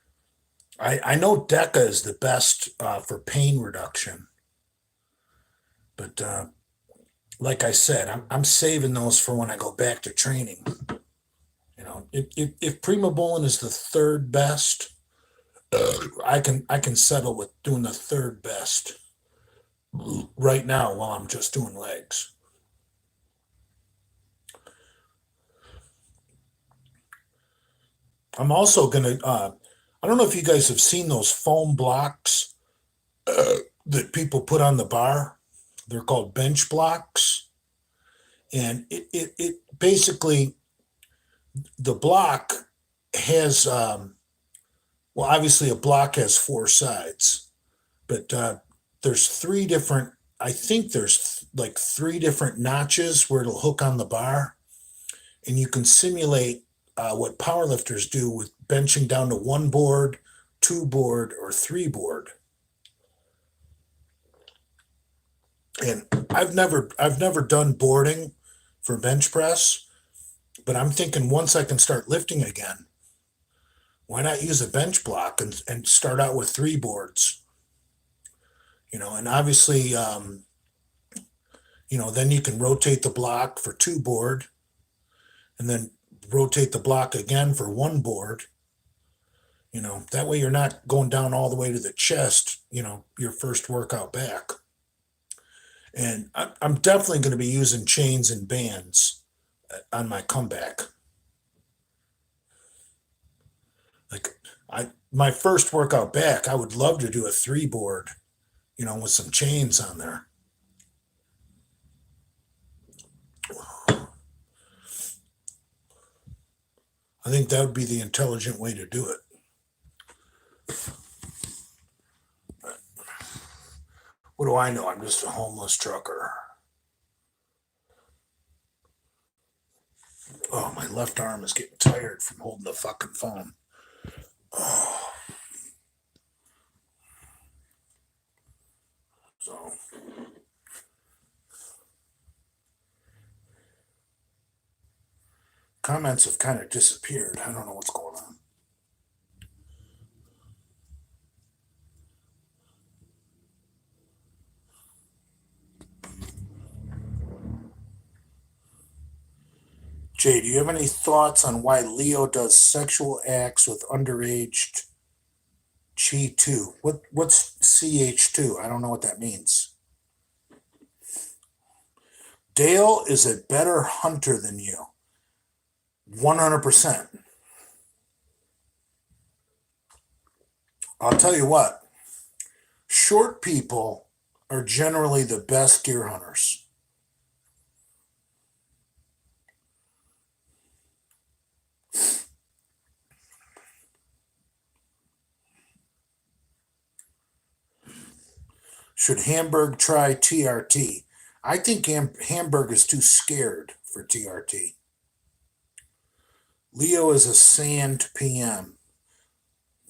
Speaker 1: I know DECA is the best for pain reduction, but like I said, I'm saving those for when I go back to training. If Primobolan is the third best, I can settle with doing the third best right now while I'm just doing legs. I'm also gonna. I don't know if you guys have seen those foam blocks that people put on the bar. They're called bench blocks, and it basically the block has well, obviously a block has 4 sides, but there's 3 different. I think there's like 3 different notches where it'll hook on the bar, and you can simulate what powerlifters do with benching down to 1 board, 2 board, or 3 board. And I've never done boarding for bench press, but I'm thinking once I can start lifting again, why not use a bench block and start out with 3 boards? And obviously, then you can rotate the block for 2 board and then rotate the block again for 1 board. That way you're not going down all the way to the chest, your first workout back. And I'm definitely going to be using chains and bands on my comeback. Like my first workout back, I would love to do a 3 board, with some chains on there. I think that would be the intelligent way to do it. What do I know? I'm just a homeless trucker. Oh, my left arm is getting tired from holding the fucking phone. Oh, so comments have kind of disappeared. I don't know what's going on. Jay, do you have any thoughts on why Leo does sexual acts with underage Chi2? What's CH2? I don't know what that means. Dale is a better hunter than you. 100%. I'll tell you what, short people are generally the best deer hunters. Should Hamburg try TRT? I think Hamburg is too scared for TRT. Leo is a sand PM.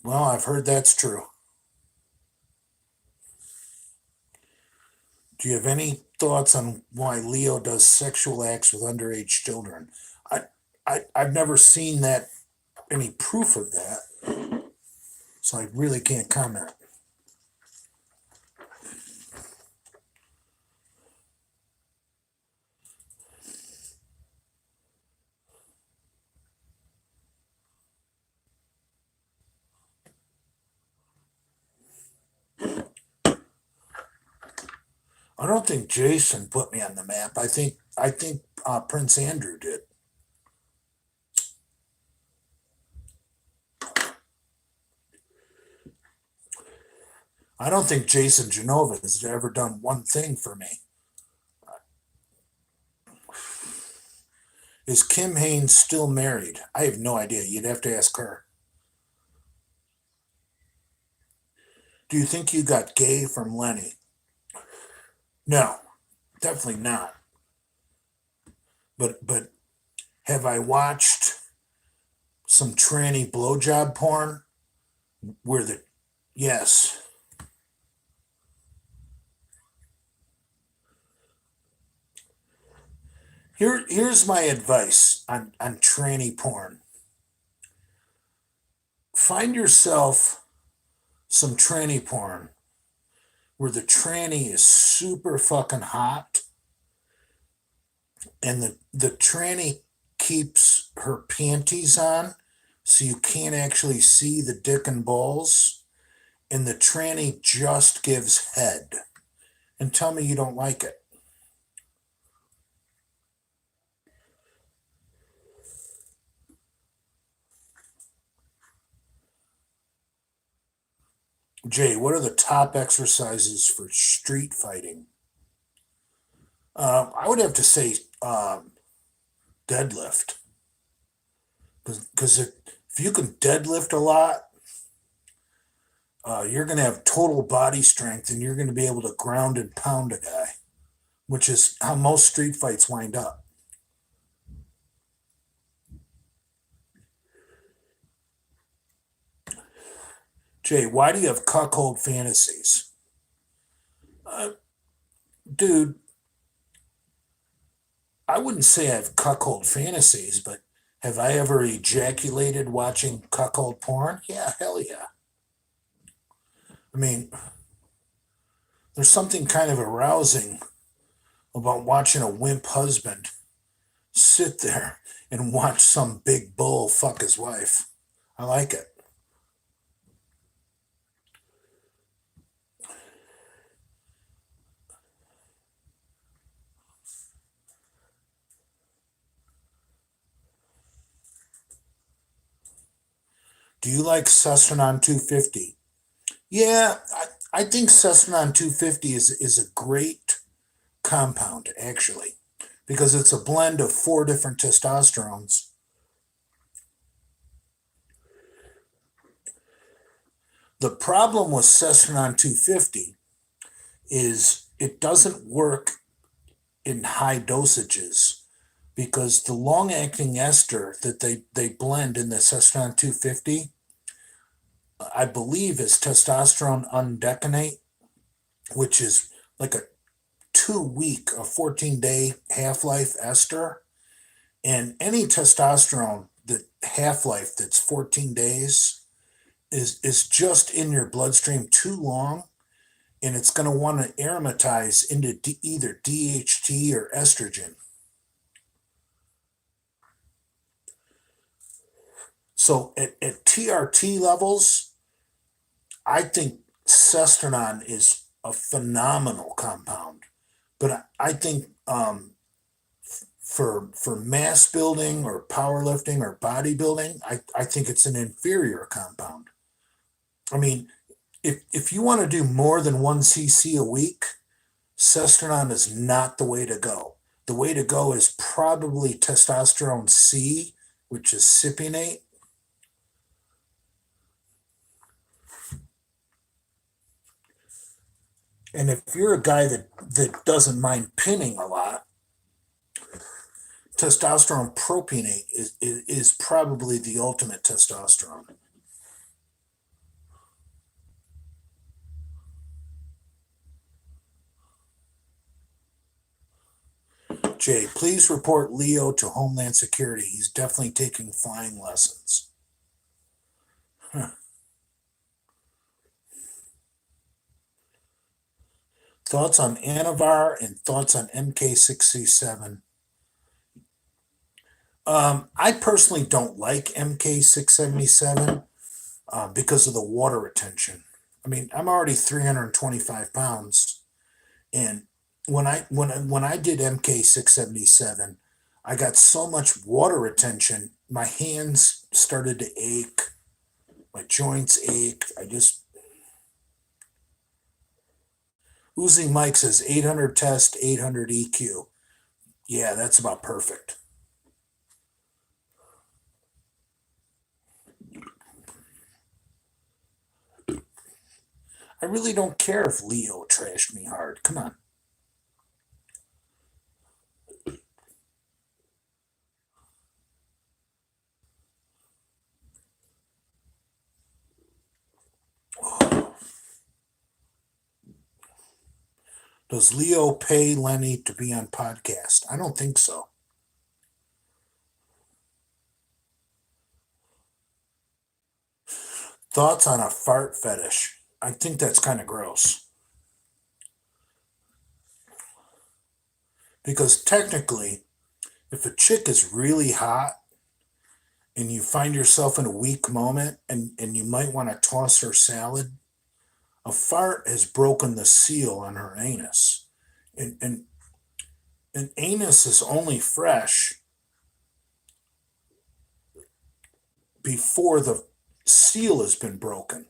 Speaker 1: Well, I've heard that's true. Do you have any thoughts on why Leo does sexual acts with underage children? I've never seen that, any proof of that, so I really can't comment. I don't think Jason put me on the map. I think Prince Andrew did. I don't think Jason Genova has ever done one thing for me. Is Kim Haynes still married? I have no idea. You'd have to ask her. Do you think you got gay from Lenny? No, definitely not. But have I watched some tranny blowjob porn where the yes. Here's my advice on tranny porn. Find yourself some tranny porn where the tranny is super fucking hot and the tranny keeps her panties on so you can't actually see the dick and balls, and the tranny just gives head. And tell me you don't like it. Jay, what are the top exercises for street fighting? I would have to say deadlift. Because if you can deadlift a lot, you're going to have total body strength and you're going to be able to ground and pound a guy, which is how most street fights wind up. Jay, why do you have cuckold fantasies? Uh, Dude, I wouldn't say I have cuckold fantasies, but have I ever ejaculated watching cuckold porn? Yeah, hell yeah. I mean, there's something kind of arousing about watching a wimp husband sit there and watch some big bull fuck his wife. I like it. Do you like Sestronon 250? Yeah, I think Sestronon 250 is a great compound, actually, because it's a blend of four different testosterones. The problem with Sestronon 250 is it doesn't work in high dosages because the long acting ester that they blend in the Sestronon 250, I believe, is testosterone undecanate, which is like a 2 week, a 14-day half life ester. And any testosterone that half life that's 14 days is just in your bloodstream too long, and it's going to want to aromatize into either DHT or estrogen. So at TRT levels, I think Sestronon is a phenomenal compound. But I think for mass building or powerlifting or bodybuilding, I think it's an inferior compound. I mean, if you want to do more than 1 cc a week, Sestronon is not the way to go. The way to go is probably testosterone C, which is cypionate. And if you're a guy that doesn't mind pinning a lot, testosterone propionate is probably the ultimate testosterone. Jay, please report Leo to Homeland Security. He's definitely taking flying lessons. Huh. Thoughts on Anavar and thoughts on MK637? I personally don't like MK677 because of the water retention. I mean, I'm already 325 pounds, and when I did MK677, I got so much water retention. My hands started to ache, my joints ached. Uzi Mike says 800 test, 800 EQ. Yeah, that's about perfect. I really don't care if Leo trashed me hard. Come on. Does Leo pay Lenny to be on podcast? I don't think so. Thoughts on a fart fetish? I think that's kind of gross. Because technically, if a chick is really hot and you find yourself in a weak moment and you might want to toss her salad, a fart has broken the seal on her anus. And an anus is only fresh before the seal has been broken.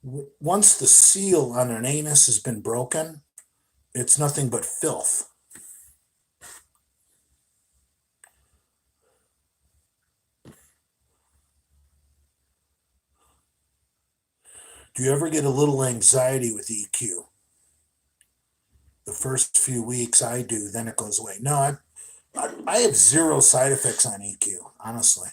Speaker 1: Once the seal on an anus has been broken, it's nothing but filth. Do you ever get a little anxiety with EQ? The first few weeks I do, then it goes away. No, I have zero side effects on EQ, honestly.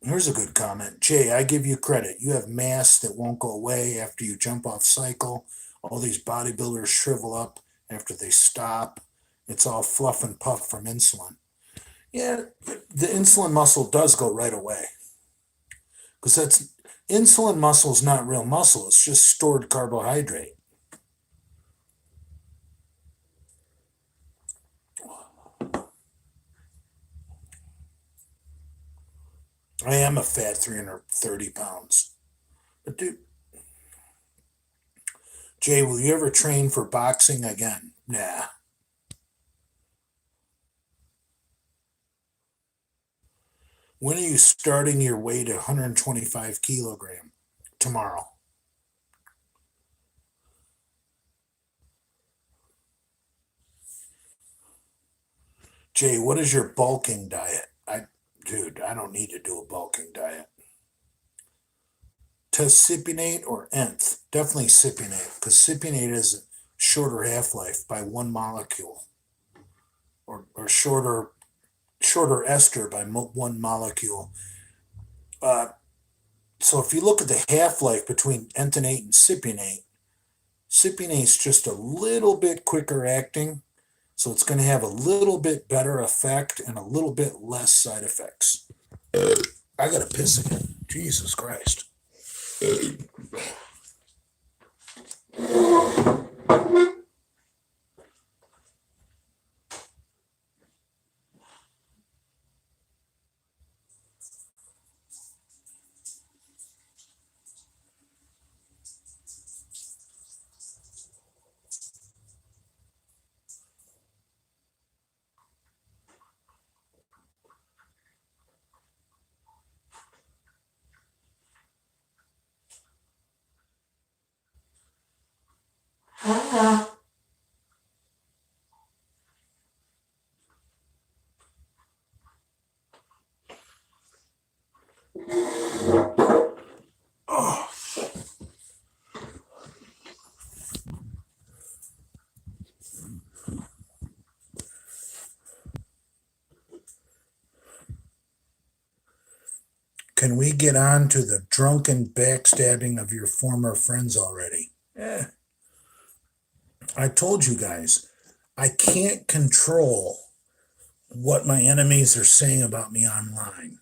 Speaker 1: Here's a good comment. Jay, I give you credit. You have mass that won't go away after you jump off cycle. All these bodybuilders shrivel up after they stop. It's all fluff and puff from insulin. Yeah, the insulin muscle does go right away. Because insulin muscle is not real muscle, it's just stored carbohydrate. I am a fat 330 pounds. But dude, Jay, will you ever train for boxing again? Nah. When are you starting your weight at 125 kilogram? Tomorrow. Jay, what is your bulking diet? Dude, I don't need to do a bulking diet. Test or nth? Definitely cypionate, because cypionate has a shorter half-life by one molecule, or shorter ester by one molecule. Uh, so if you look at the half-life between entonate and cypionate's just a little bit quicker acting, so it's going to have a little bit better effect and a little bit less side effects. I got to piss again. Jesus Christ. Oh. Can we get on to the drunken backstabbing of your former friends already? I told you guys, I can't control what my enemies are saying about me online.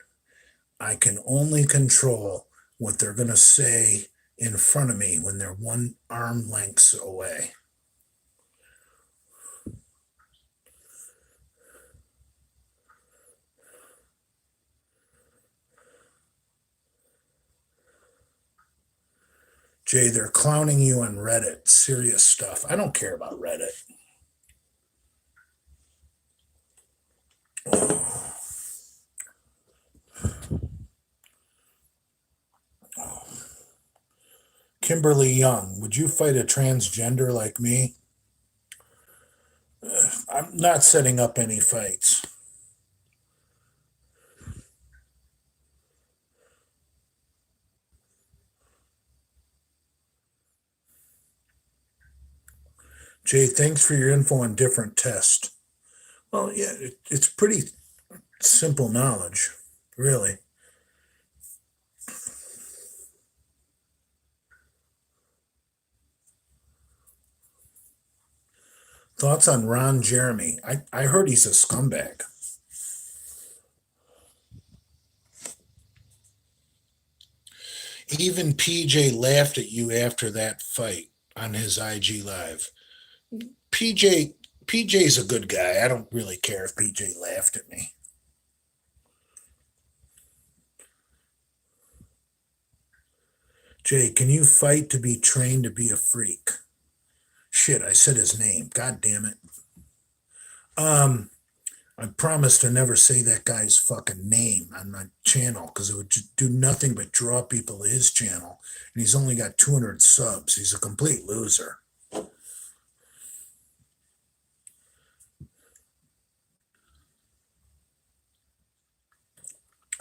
Speaker 1: I can only control what they're going to say in front of me when they're one arm lengths away. Jay, they're clowning you on Reddit. Serious stuff. I don't care about Reddit. Oh. Kimberly Young, would you fight a transgender like me? I'm not setting up any fights. Jay, thanks for your info on different tests. Well, yeah, it's pretty simple knowledge, really. Thoughts on Ron Jeremy? I heard he's a scumbag. Even PJ laughed at you after that fight on his IG Live. PJ's a good guy. I don't really care if PJ laughed at me. Jay, can you fight to be trained to be a freak? Shit, I said his name. God damn it. I promised to never say that guy's fucking name on my channel because it would do nothing but draw people to his channel. And he's only got 200 subs. He's a complete loser.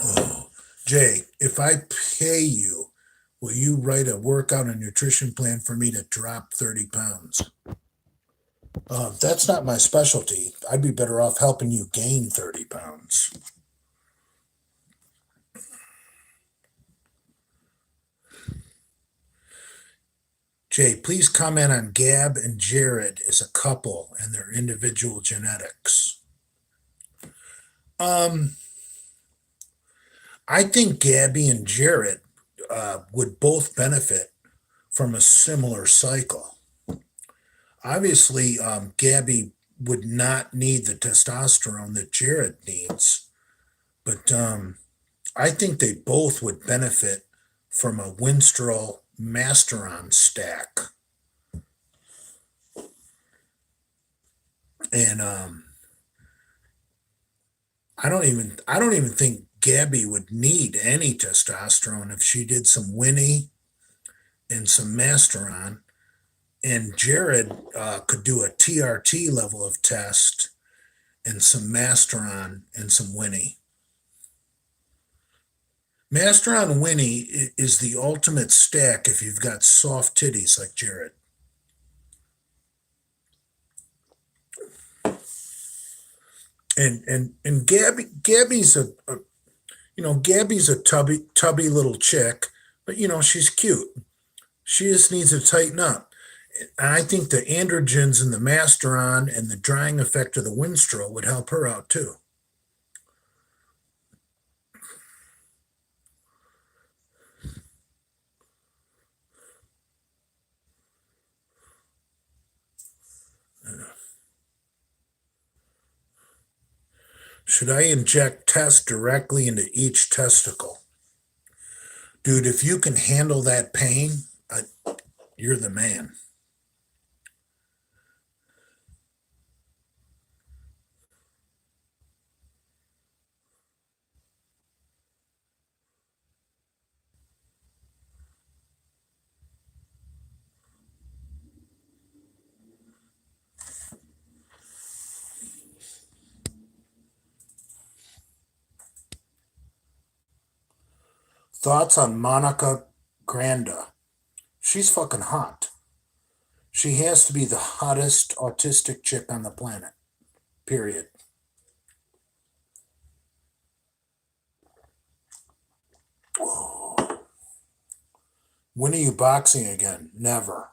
Speaker 1: Oh, Jay, if I pay you, will you write a workout and nutrition plan for me to drop 30 pounds? That's not my specialty. I'd be better off helping you gain 30 pounds. Jay, please comment on Gab and Jared as a couple and their individual genetics. I think Gabby and Jared would both benefit from a similar cycle. Obviously, Gabby would not need the testosterone that Jared needs, but I think they both would benefit from a Winstrol Masteron stack. And I don't even think Gabby would need any testosterone if she did some Winnie and some Masteron. And Jared could do a TRT level of test and some Masteron and some Winnie. Masteron Winnie is the ultimate stack if you've got soft titties like Jared. And Gabby's Gabby's a tubby little chick, but she's cute. She just needs to tighten up. And I think the androgens and the Masteron and the drying effect of the Winstrol would help her out too. Should I inject test directly into each testicle? Dude, if you can handle that pain, you're the man. Thoughts on Monica Granda? She's fucking hot. She has to be the hottest autistic chick on the planet. Period. When are you boxing again? Never.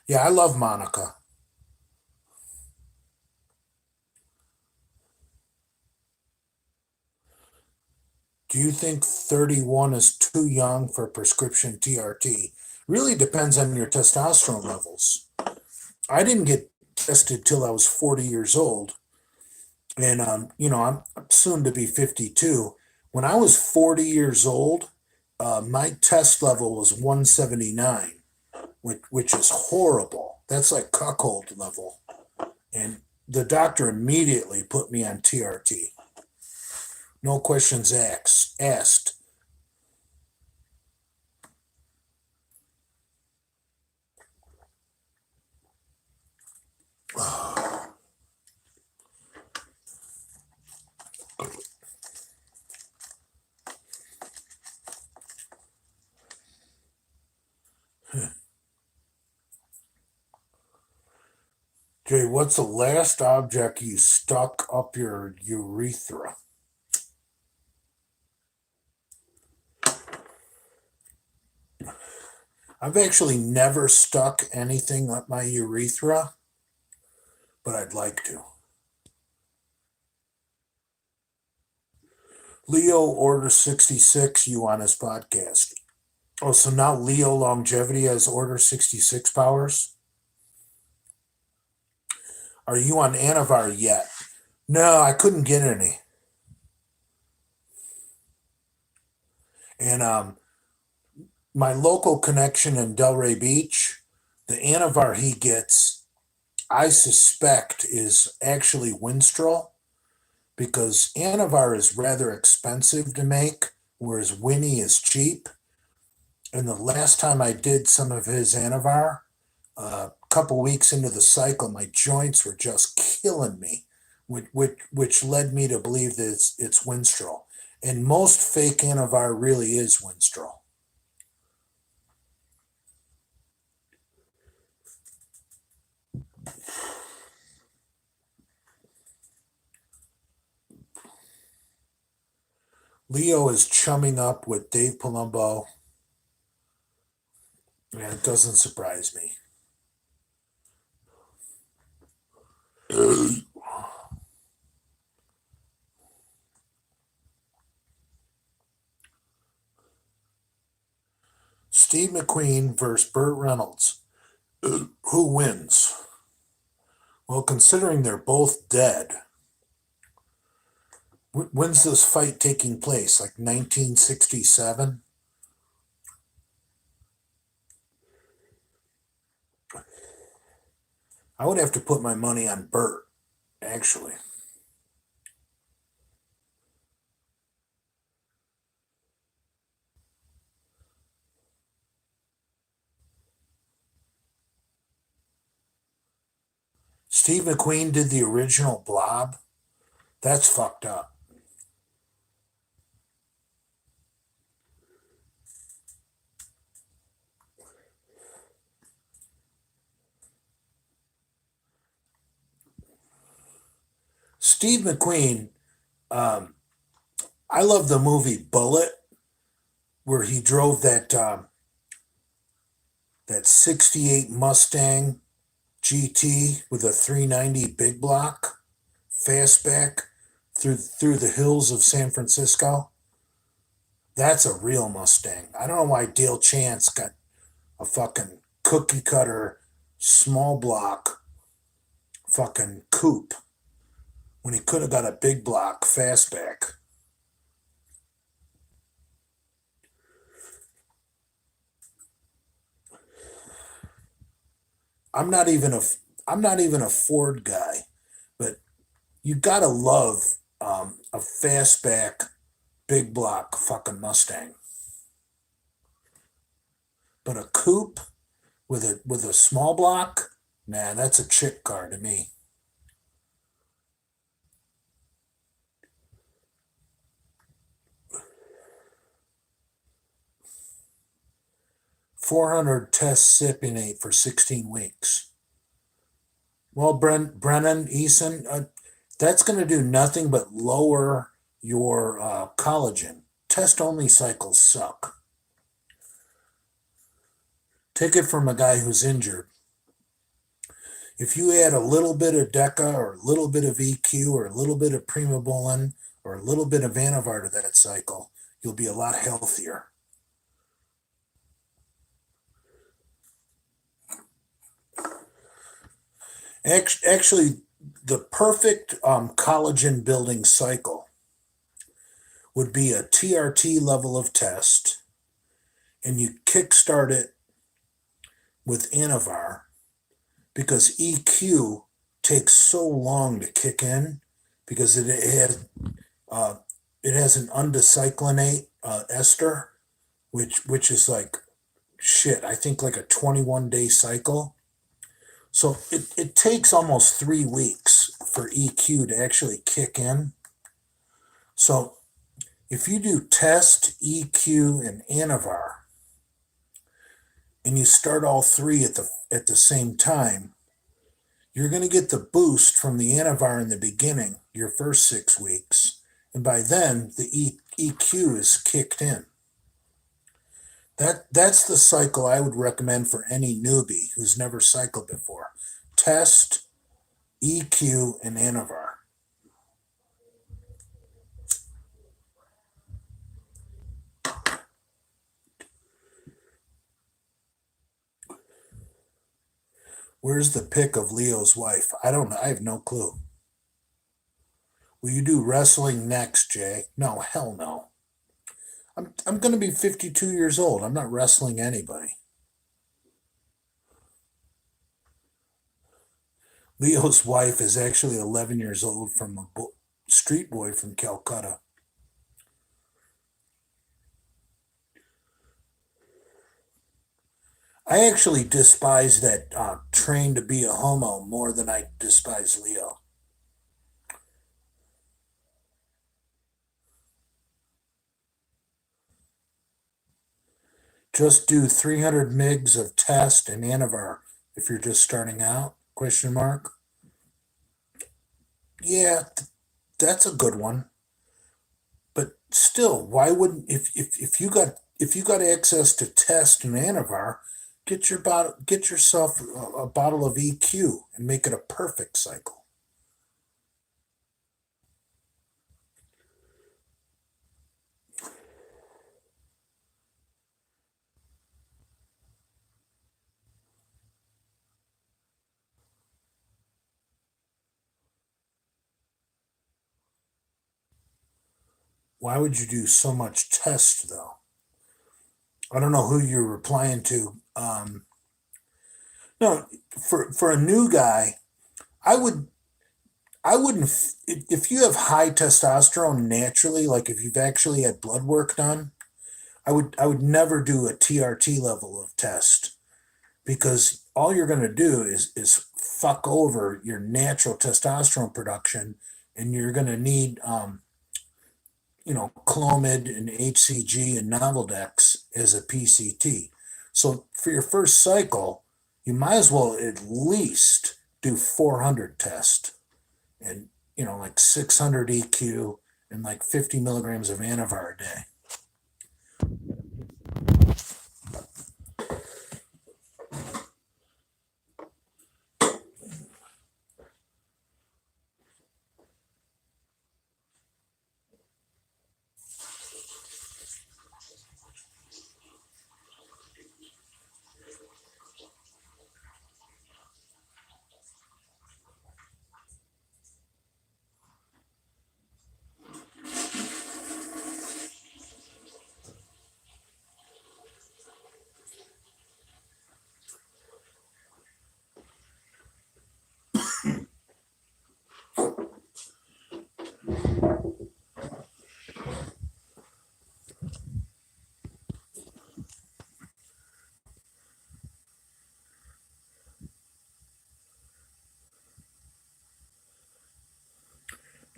Speaker 1: Yeah, I love Monica. Do you think 31 is too young for prescription TRT? Really depends on your testosterone levels. I didn't get tested till I was 40 years old. And, I'm soon to be 52. When I was 40 years old, my test level was 179, which is horrible. That's like cuckold level. And the doctor immediately put me on TRT. No questions asked. Jay, what's the last object you stuck up your urethra? I've actually never stuck anything up my urethra, but I'd like to. Leo Order 66, you on his podcast. Oh, so now Leo Longevity has Order 66 powers? Are you on Anavar yet? No, I couldn't get any. And my local connection in Delray Beach, the Anavar he gets, I suspect, is actually Winstrol, because Anavar is rather expensive to make, whereas Winnie is cheap. And the last time I did some of his Anavar, a couple weeks into the cycle, my joints were just killing me, which led me to believe that it's Winstrol. And most fake Anavar really is Winstrol. Leo is chumming up with Dave Palumbo, and it doesn't surprise me. Steve McQueen versus Burt Reynolds. Who wins? Well, considering they're both dead, when's this fight taking place? Like 1967? I would have to put my money on Bert, actually. Steve McQueen did the original Blob. That's fucked up. Steve McQueen, um, I love the movie Bullet, where he drove that '68 Mustang GT with a 390 big block fastback through the hills of San Francisco. That's a real Mustang. I don't know why Dale Chance got a fucking cookie cutter small block fucking coupe when he could have got a big block fastback. I'm not even a I'm not even a Ford guy, but you gotta love a fastback big block fucking Mustang. But a coupe with a small block, nah, that's a chick car to me. 400 tests cypionate for 16 weeks. Well, Brennan Eason, that's going to do nothing but lower your collagen. Test only cycles suck. Take it from a guy who's injured. If you add a little bit of DECA or a little bit of EQ or a little bit of Primobolan or a little bit of Anavar to that cycle, you'll be a lot healthier. Actually, the perfect collagen building cycle would be a TRT level of test, and you kickstart it with Anavar because EQ takes so long to kick in because uh, it has an undecyclinate ester, which is like shit. I think like a 21-day cycle. So it takes almost 3 weeks for EQ to actually kick in. So if you do test, EQ, and Anavar, and you start all three at the same time, you're going to get the boost from the Anavar in the beginning, your first 6 weeks, and by then the EQ is kicked in. That's the cycle I would recommend for any newbie who's never cycled before. Test, EQ, and Anavar. Where's the pic of Leo's wife? I don't know. I have no clue. Will you do wrestling next, Jay? No, hell no. I'm going to be 52 years old. I'm not wrestling anybody. Leo's wife is actually 11 years old from a street boy from Calcutta. I actually despise that train to be a homo more than I despise Leo. Just do 300 mgs of test and Anavar if you're just starting out? Question mark. Yeah, that's a good one. But still, why wouldn't if you got access to test and Anavar, get yourself a bottle of EQ and make it a perfect cycle. Why would you do so much test though? I don't know who you're replying to. No, for a new guy, I would I wouldn't if you have high testosterone naturally, like if you've actually had blood work done, I would never do a TRT level of test because all you're going to do is fuck over your natural testosterone production, and you're going to need Clomid and HCG and Novoldex as a PCT. So for your first cycle, you might as well at least do 400 test and like 600 EQ and like 50 milligrams of Anavar a day.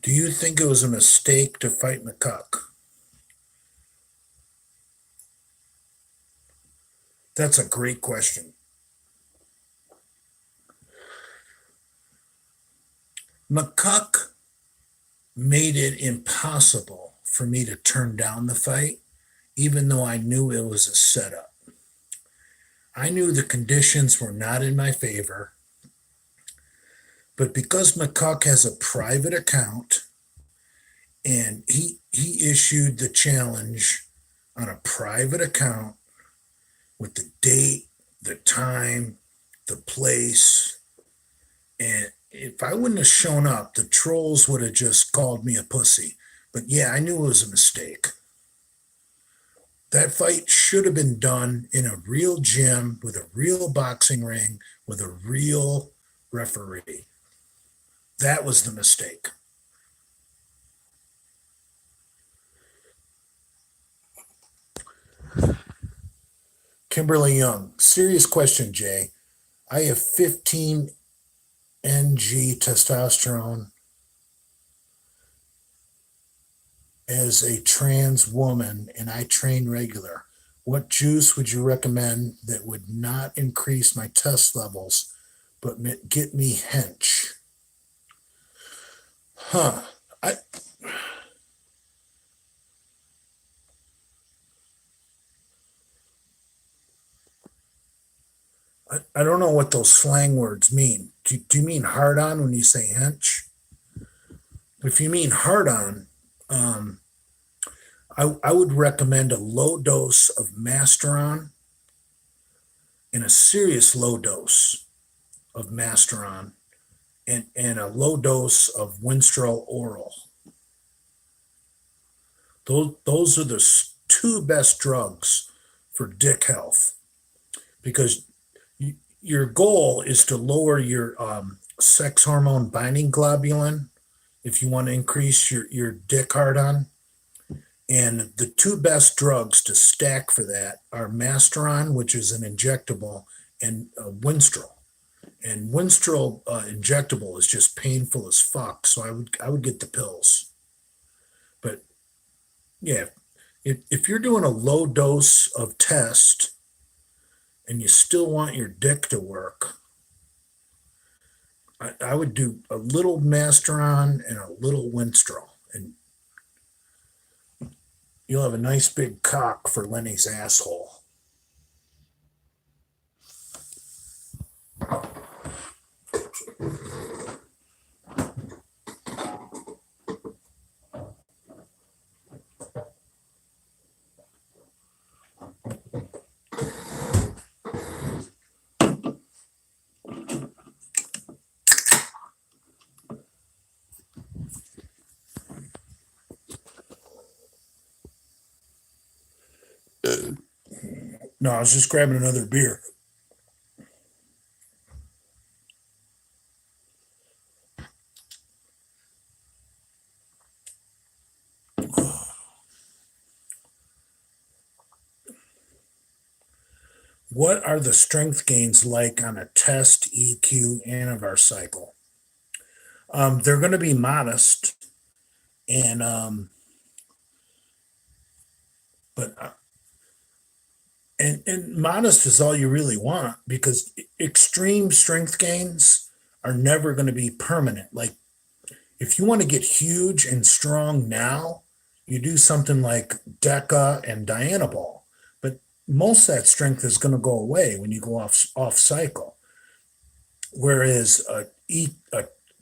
Speaker 1: Do you think it was a mistake to fight McCuck? That's a great question. McCuck made it impossible for me to turn down the fight, even though I knew it was a setup. I knew the conditions were not in my favor, but because McCuck has a private account and he issued the challenge on a private account with the date, the time, the place, and if I wouldn't have shown up, the trolls would have just called me a pussy. But yeah, I knew it was a mistake. That fight should have been done in a real gym with a real boxing ring with a real referee. That was the mistake. Kimberly Young, serious question, Jay. I have 15 NG testosterone as a trans woman and I train regular. What juice would you recommend that would not increase my test levels but get me hench? Huh. I, I don't know what those slang words mean. Do you mean hard on when you say hench? If you mean hard on, um, I would recommend a low dose of Masteron and a serious low dose of Masteron and a low dose of Winstrol Oral. Those are the two best drugs for dick health because your goal is to lower your sex hormone binding globulin if you want to increase your dick hard on. And the two best drugs to stack for that are Masteron, which is an injectable, and Winstrol. And Winstrol injectable is just painful as fuck. So I would get the pills. But yeah, if you're doing a low dose of test and you still want your dick to work, I would do a little Masteron and a little Winstrol, and you'll have a nice big cock for Lenny's asshole. No, I was just grabbing another beer. What are the strength gains like on a test EQ Anavar cycle? They're going to be modest, and but and modest is all you really want because extreme strength gains are never going to be permanent. Like if you want to get huge and strong now, you do something like Deca and Dianabol, but most of that strength is going to go away when you go off cycle. Whereas a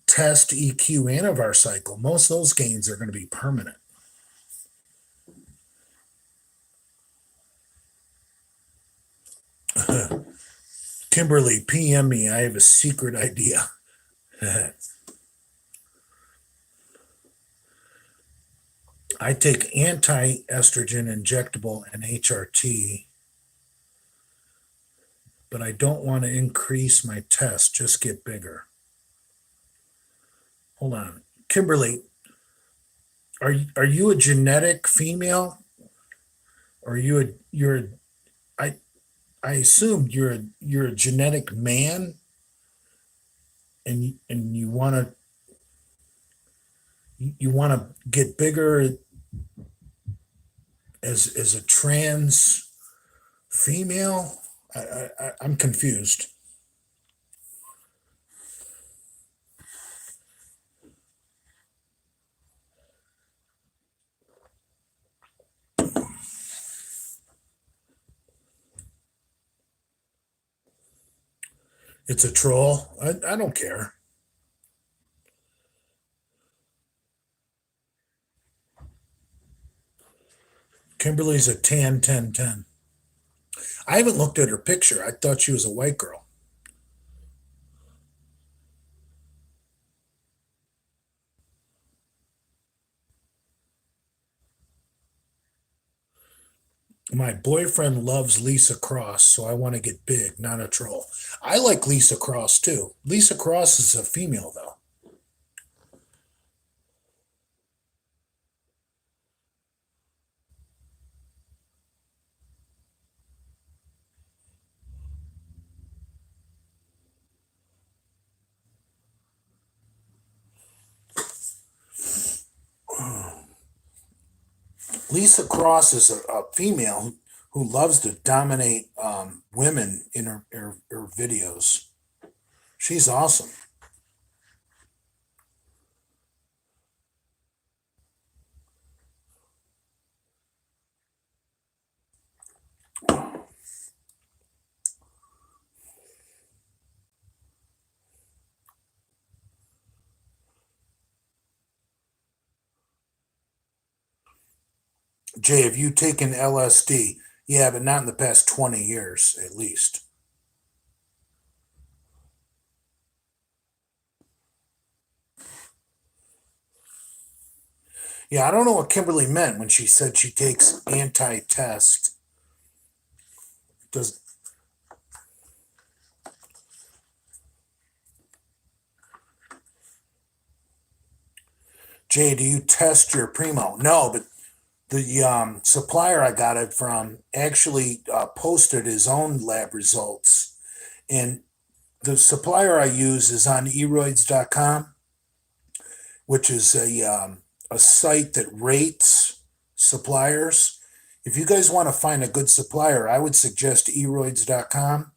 Speaker 1: test EQ Anavar cycle, most of those gains are going to be permanent. Kimberly, PM me. I have a secret idea. I take anti-estrogen injectable and HRT, but I don't want to increase my test, just get bigger. Hold on. Kimberly, are you a genetic female? Or are you I I assumed you're a genetic man and you want to get bigger as a trans female? I'm confused. It's a troll. I don't care. Kimberly's a tan 1010. I haven't looked at her picture. I thought she was a white girl. My boyfriend loves Lisa Cross, so I want to get big, not a troll. I like Lisa Cross too. Lisa Cross is a female, though. Lisa Cross is a female who loves to dominate women in her videos. She's awesome. Jay, have you taken LSD? Yeah, but not in the past 20 years, at least. Yeah, I don't know what Kimberly meant when she said she takes anti-test. Does Jay, do you test your Primo? No, but the supplier I got it from actually posted his own lab results. And the supplier I use is on eroids.com, which is a site that rates suppliers. If you guys want to find a good supplier, I would suggest eroids.com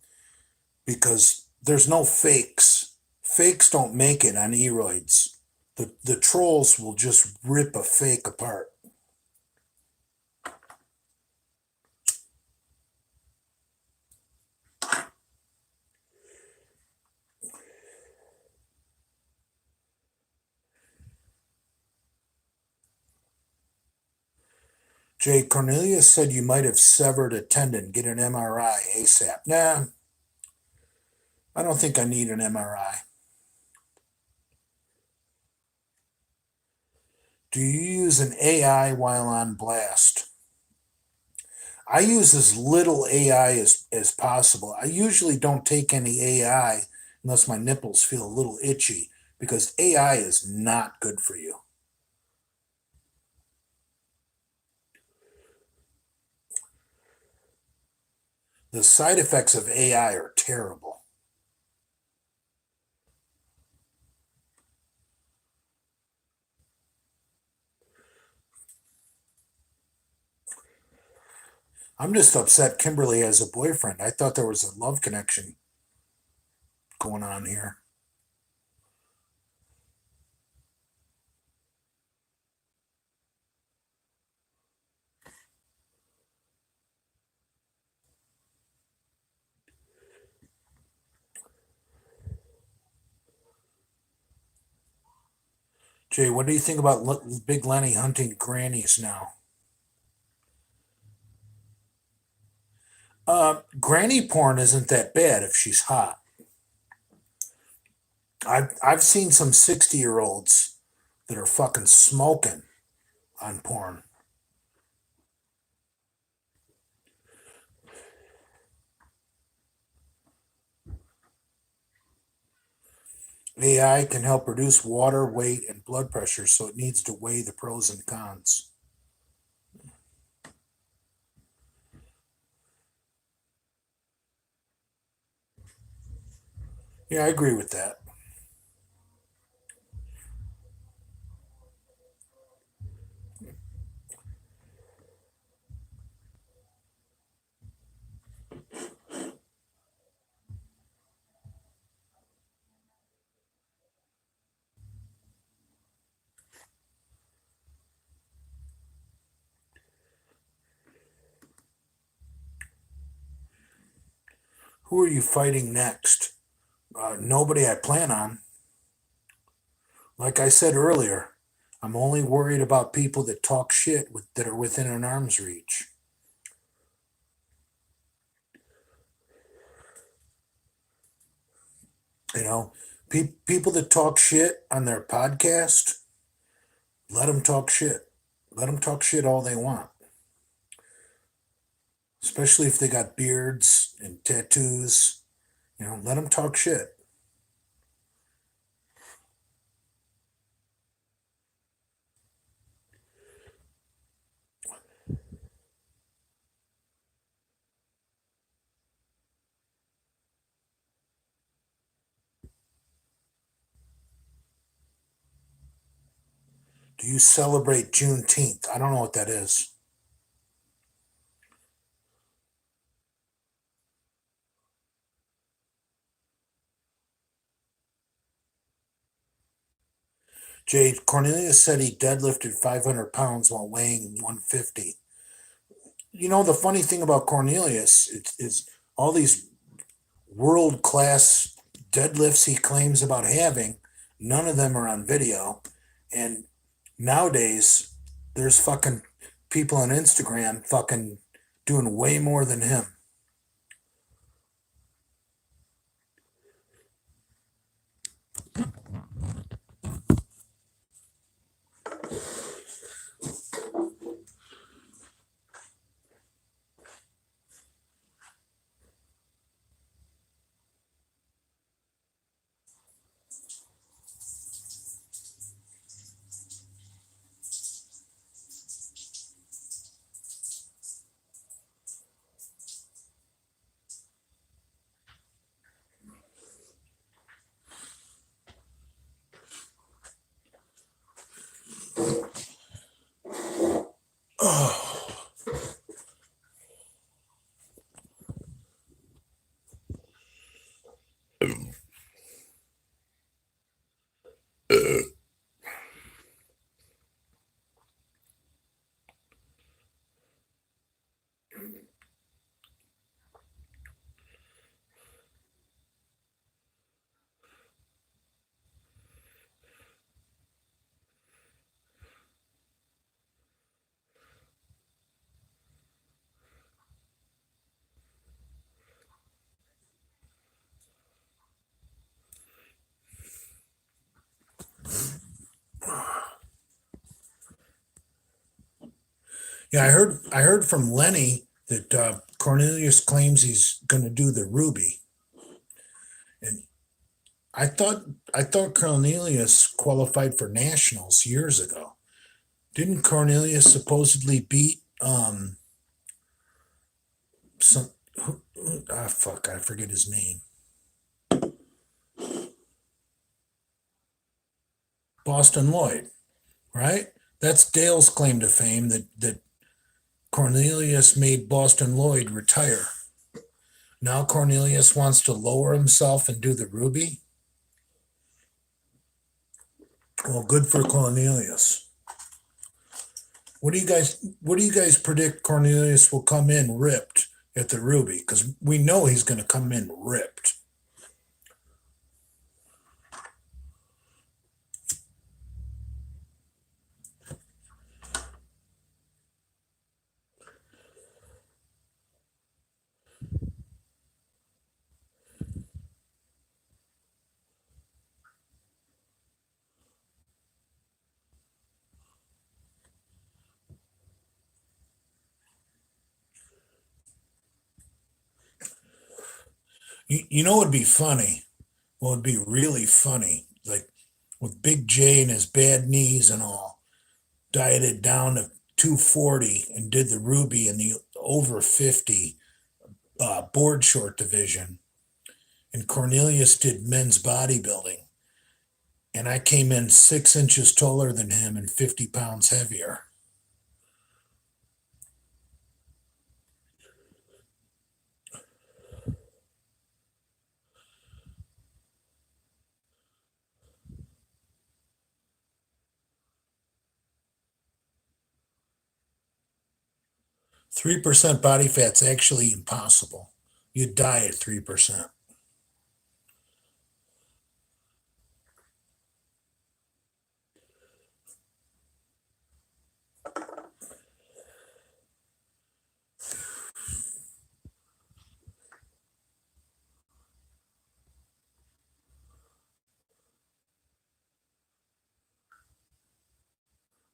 Speaker 1: because there's no fakes. Fakes don't make it on eroids. The trolls will just rip a fake apart. Jay, Cornelius said you might have severed a tendon. Get an MRI ASAP. Nah, I don't think I need an MRI. Do you use an AI while on blast? I use as little AI as possible. I usually don't take any AI unless my nipples feel a little itchy because AI is not good for you. The side effects of AI are terrible. I'm just upset Kimberly has a boyfriend. I thought there was a love connection going on here. Jay, what do you think about Big Lenny hunting grannies now? Granny porn isn't that bad if she's hot. I've seen some 60-year-olds that are fucking smoking on porn. AI can help reduce water, weight, and blood pressure, so it needs to weigh the pros and cons. Yeah, I agree with that. Who are you fighting next? Nobody I plan on. Like I said earlier, I'm only worried about people that talk shit that are within an arm's reach. You know, people that talk shit on their podcast, let them talk shit. Let them talk shit all they want, especially if they got beards and tattoos. Let them talk shit. Do you celebrate Juneteenth? I don't know what that is. Jade Cornelius said he deadlifted 500 pounds while weighing 150. The funny thing about Cornelius is all these world class deadlifts he claims about having, none of them are on video. And nowadays, there's fucking people on Instagram fucking doing way more than him. Oh. Yeah, I heard from Lenny that Cornelius claims he's going to do the Ruby, and I thought I thought Cornelius qualified for nationals years ago. Didn't Cornelius supposedly beat some? Fuck, I forget his name. Boston Lloyd, right? That's Dale's claim to fame that Cornelius made Boston Lloyd retire. Now Cornelius wants to lower himself and do the Ruby. Well, good for Cornelius. What do you guys predict Cornelius will come in ripped at the Ruby? Because we know he's going to come in ripped. You know what'd be funny? Well, it'd be really funny. Like with Big J and his bad knees and all, dieted down to 240 and did the Ruby in the over 50 board short division. And Cornelius did men's bodybuilding. And I came in 6 inches taller than him and 50 pounds heavier. 3% body fat's actually impossible. You die at 3%.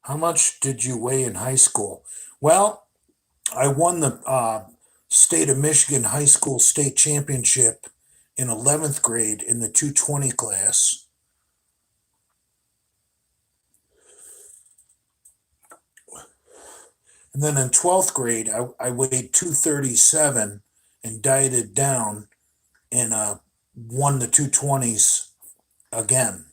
Speaker 1: How much did you weigh in high school? Well, I won the state of Michigan high school state championship in 11th grade in the 220 class. And then in 12th grade, I weighed 237 and dieted down and won the 220s again.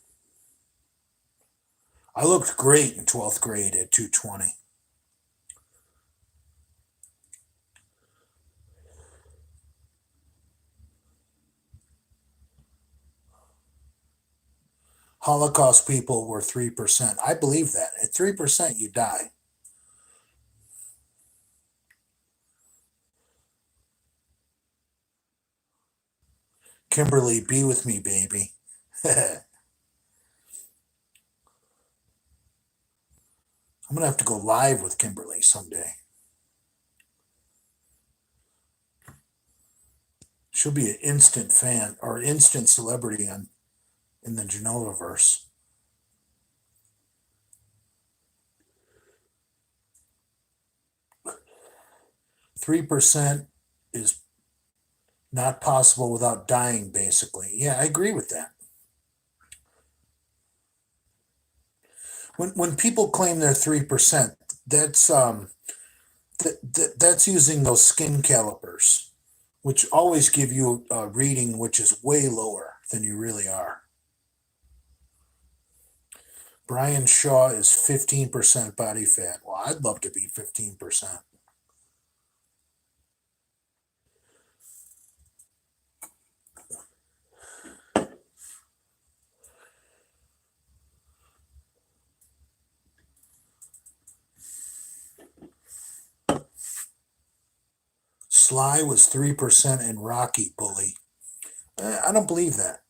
Speaker 1: I looked great in 12th grade at 220. Holocaust people were 3%. I believe that. At 3%, you die. Kimberly, be with me, baby. I'm going to have to go live with Kimberly someday. She'll be an instant fan or instant celebrity in the Genovaverse. 3% is not possible without dying, basically. Yeah, I agree with that. When people claim they're 3%, that's that's using those skin calipers, which always give you a reading which is way lower than you really are. Brian Shaw is 15% body fat. Well, I'd love to be 15%. Sly was 3% in Rocky Bully. I don't believe that.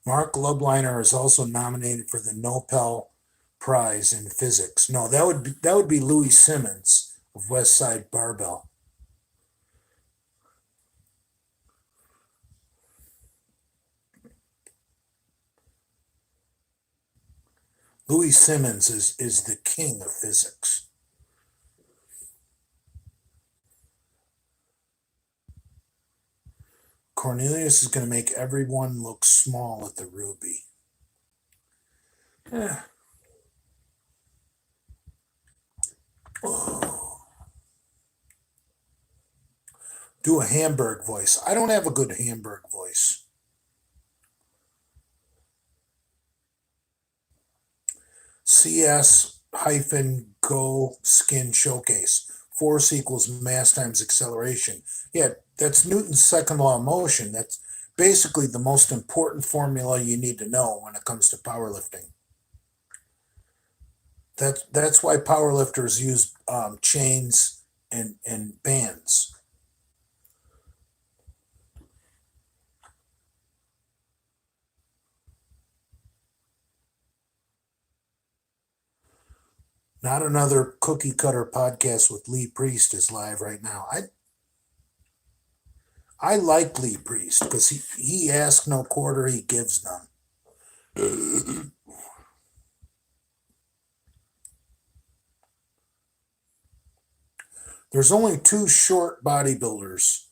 Speaker 1: Mark Lubliner is also nominated for the Nobel Prize in Physics. No, that would be Louis Simmons of West Side Barbell. Louis Simmons is the king of physics. Cornelius is going to make everyone look small at the Ruby. Eh. Oh. Do a Hamburg voice. I don't have a good Hamburg voice. CS-Go Skin Showcase. Force equals mass times acceleration. Yeah, that's Newton's second law of motion. That's basically the most important formula you need to know when it comes to powerlifting. That's why powerlifters use chains and bands. Not another cookie cutter podcast with Lee Priest is live right now. I like Lee Priest because he asks no quarter, he gives none. There's only two short bodybuilders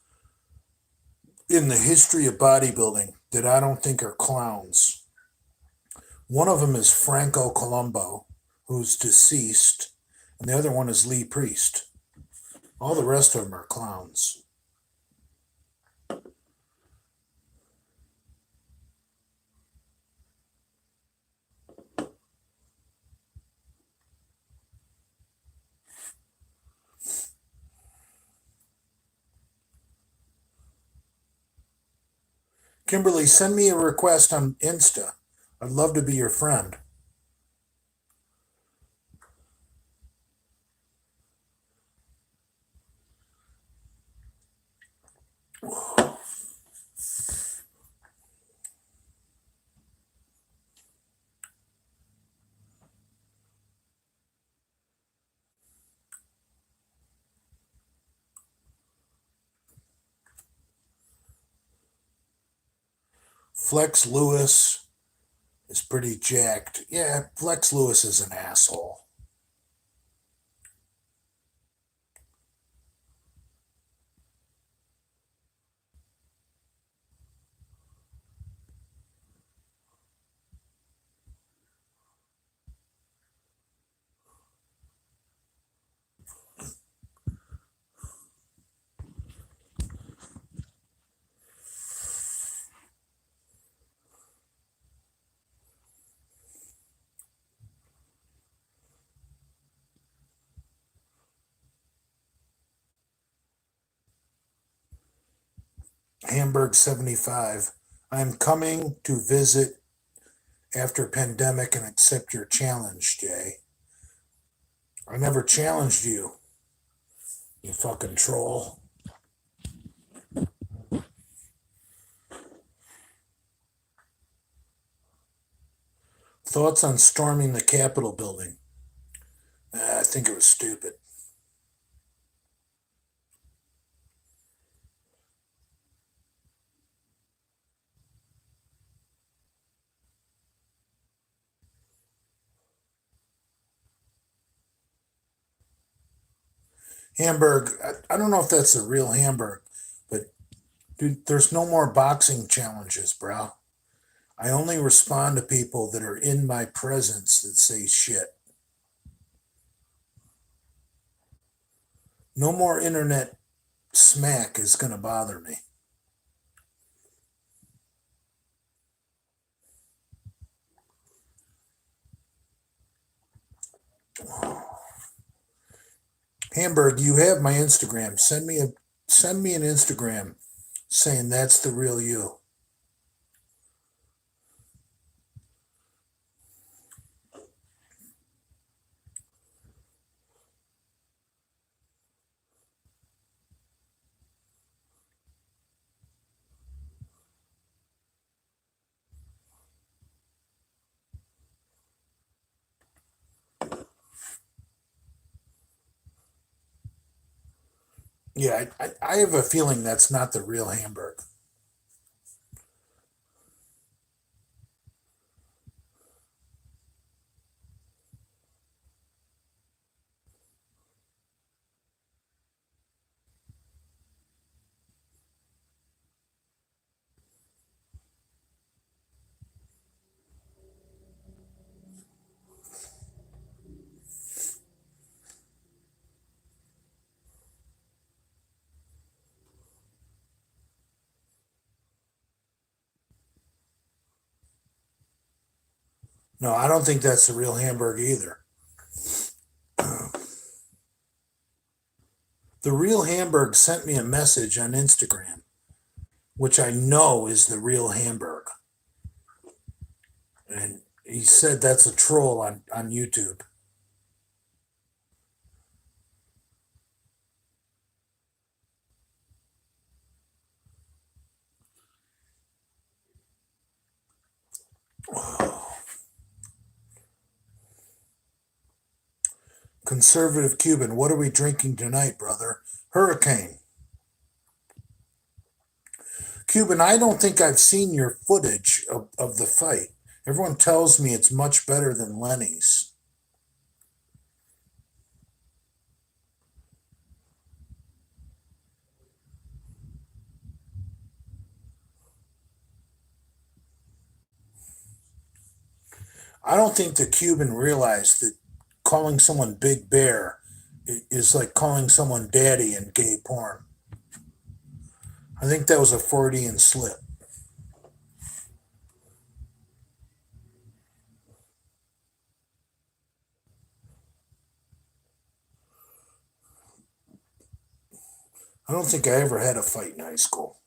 Speaker 1: in the history of bodybuilding that I don't think are clowns. One of them is Franco Columbu, who's deceased, and the other one is Lee Priest. All the rest of them are clowns. Kimberly, send me a request on Insta. I'd love to be your friend. Flex Lewis is pretty jacked. Yeah, Flex Lewis is an asshole. Hamburg 75. I'm coming to visit after pandemic and accept your challenge, Jay. I never challenged you, you fucking troll. Thoughts on storming the Capitol building? I think it was stupid. Hamburg, I don't know if that's a real Hamburg, but dude, there's no more boxing challenges, bro. I only respond to people that are in my presence that say shit. No more internet smack is going to bother me. Hamburg, you have my Instagram. Send me an Instagram saying that's the real you. Yeah, I have a feeling that's not the real Hamburg. No, I don't think that's the real Hamburg either. The real Hamburg sent me a message on Instagram, which I know is the real Hamburg. And he said that's a troll on YouTube. Conservative Cuban, what are we drinking tonight, brother? Hurricane. Cuban, I don't think I've seen your footage of the fight. Everyone tells me it's much better than Lenny's. I don't think the Cuban realized that calling someone Big Bear is like calling someone daddy in gay porn. I think that was a Freudian slip. I don't think I ever had a fight in high school.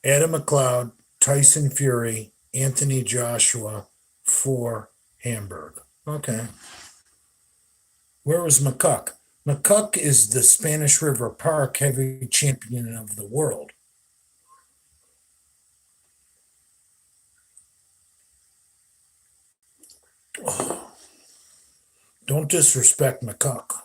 Speaker 1: Adam McLeod, Tyson Fury, Anthony Joshua for Hamburg. Okay. Where was McCuck? McCuck is the Spanish River Park heavy champion of the world. Oh, don't disrespect McCuck.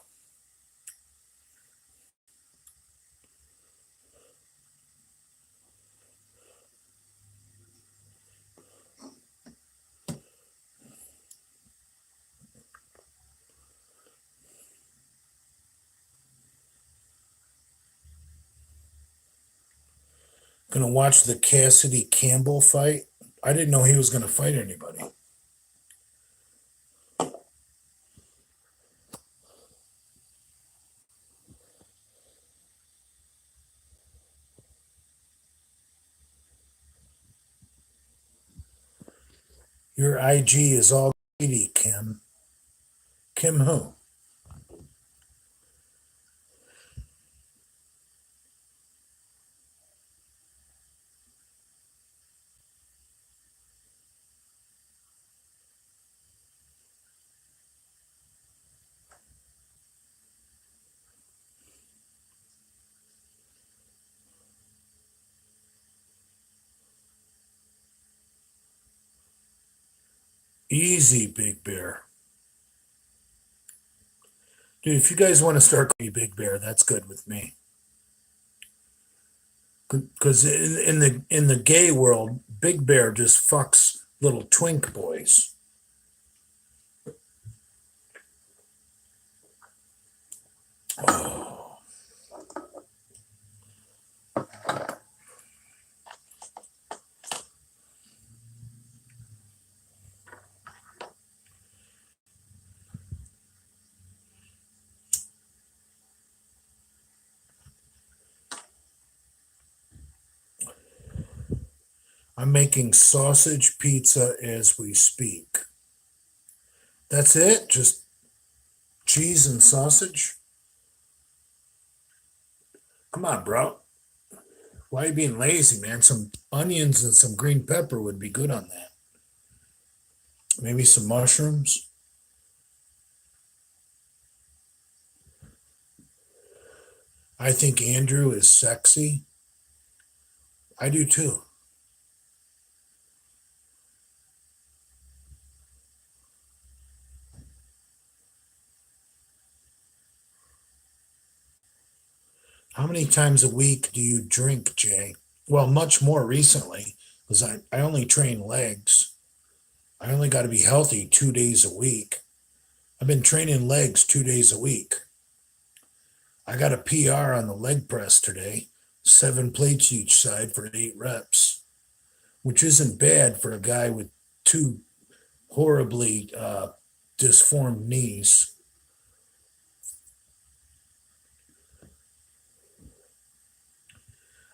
Speaker 1: Gonna watch the Cassidy Campbell fight. I didn't know he was gonna fight anybody. Your IG is all greedy, Kim. Kim who? Easy, Big Bear. Dude, if you guys want to start calling me Big Bear, that's good with me. Because in the gay world, Big Bear just fucks little twink boys. Oh, I'm making sausage pizza as we speak. That's it? Just cheese and sausage? Come on, bro. Why are you being lazy, man? Some onions and some green pepper would be good on that. Maybe some mushrooms. I think Andrew is sexy. I do too. How many times a week do you drink, Jay? Well, much more recently, because I only train legs. I only got to be healthy 2 days a week. I've been training legs 2 days a week. I got a PR on the leg press today, 7 plates each side for 8 reps, which isn't bad for a guy with two horribly disformed knees.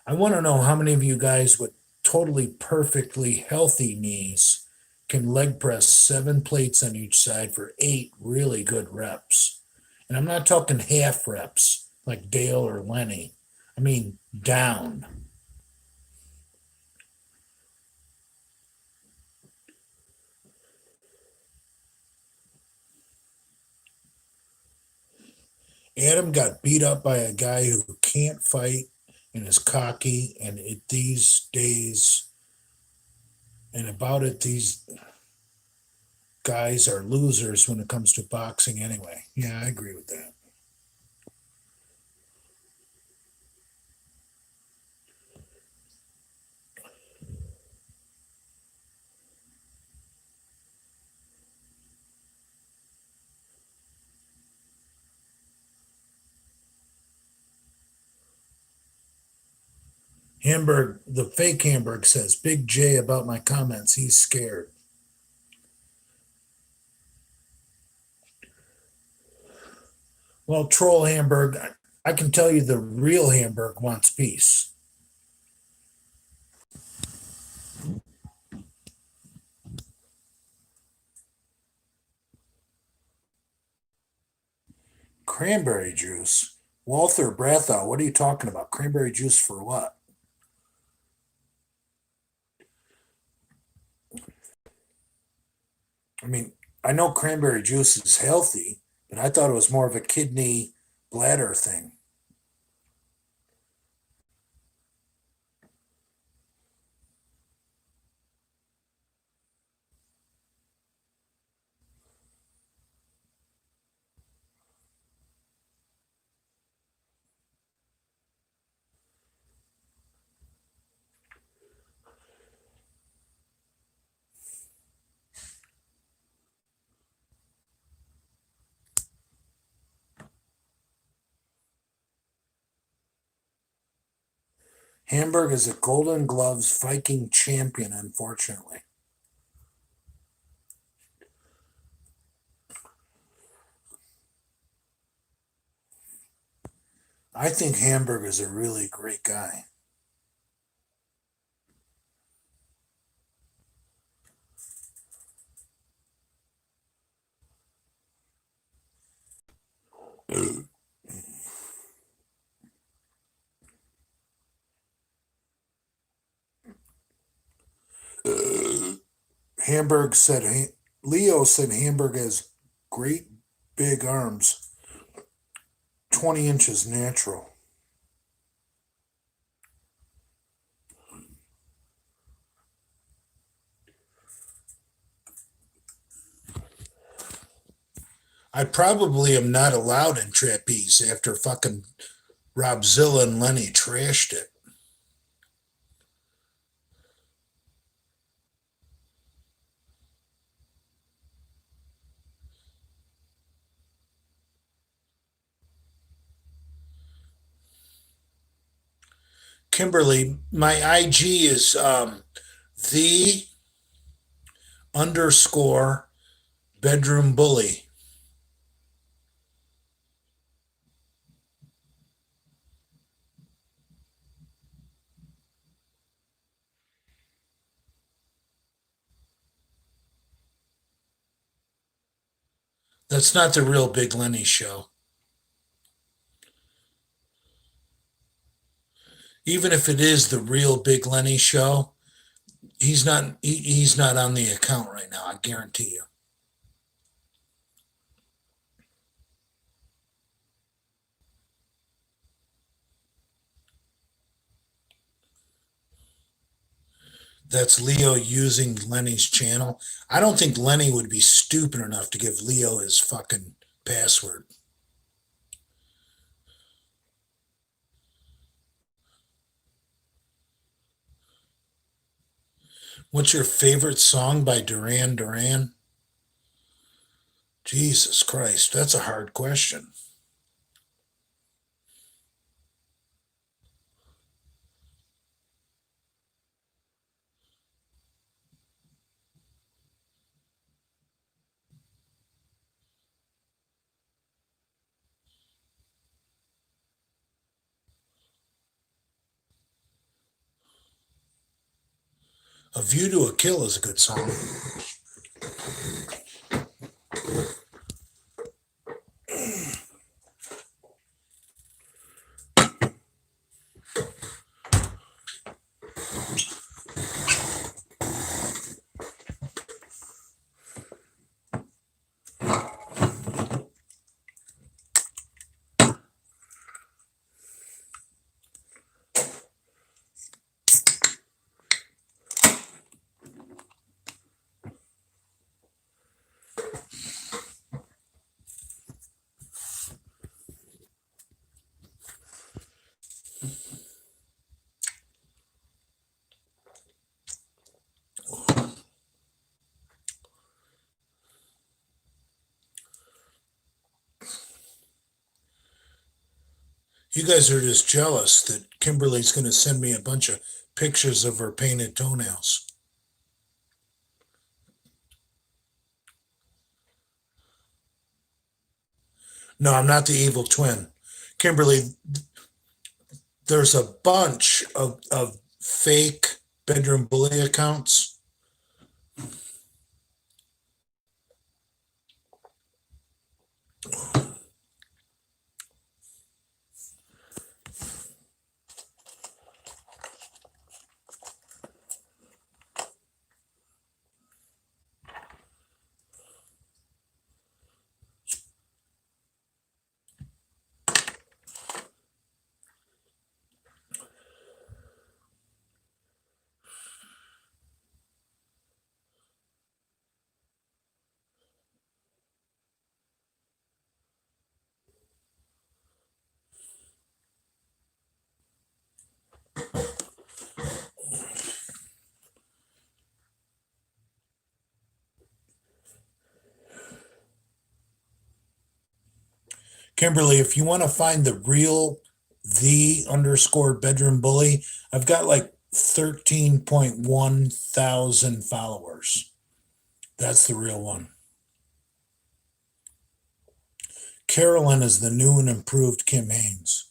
Speaker 1: I want to know how many of you guys with totally perfectly healthy knees can leg press 7 plates on each side for 8 really good reps. And I'm not talking half reps like Dale or Lenny. I mean down. Adam got beat up by a guy who can't fight and is cocky. And these days, and about it, these guys are losers when it comes to boxing anyway. Yeah, I agree with that. Hamburg, the fake Hamburg says, Big J about my comments. He's scared. Well, troll Hamburg, I can tell you the real Hamburg wants peace. Cranberry juice. Walther Brathow, what are you talking about? Cranberry juice for what? I mean, I know cranberry juice is healthy, but I thought it was more of a kidney bladder thing. Hamburg is a Golden Gloves Viking champion, unfortunately. I think Hamburg is a really great guy. Hamburg said, Leo said Hamburg has great big arms, 20 inches natural. I probably am not allowed in trapeze after fucking Robzilla and Lenny trashed it. Kimberly, my IG is the underscore bedroom bully. That's not the real Big Lenny show. Even if it is the real Big Lenny show, he's not on the account right now, I guarantee you. That's Leo using Lenny's channel. I don't think Lenny would be stupid enough to give Leo his fucking password. What's your favorite song by Duran Duran? Jesus Christ, that's a hard question. A View to a Kill is a good song. You guys are just jealous that Kimberly's going to send me a bunch of pictures of her painted toenails. No, I'm not the evil twin. Kimberly, there's a bunch of fake bedroom bully accounts. Kimberly, if you want to find the real the underscore bedroom bully, I've got like 13.1 thousand followers. That's the real one. Carolyn is the new and improved Kim Haynes.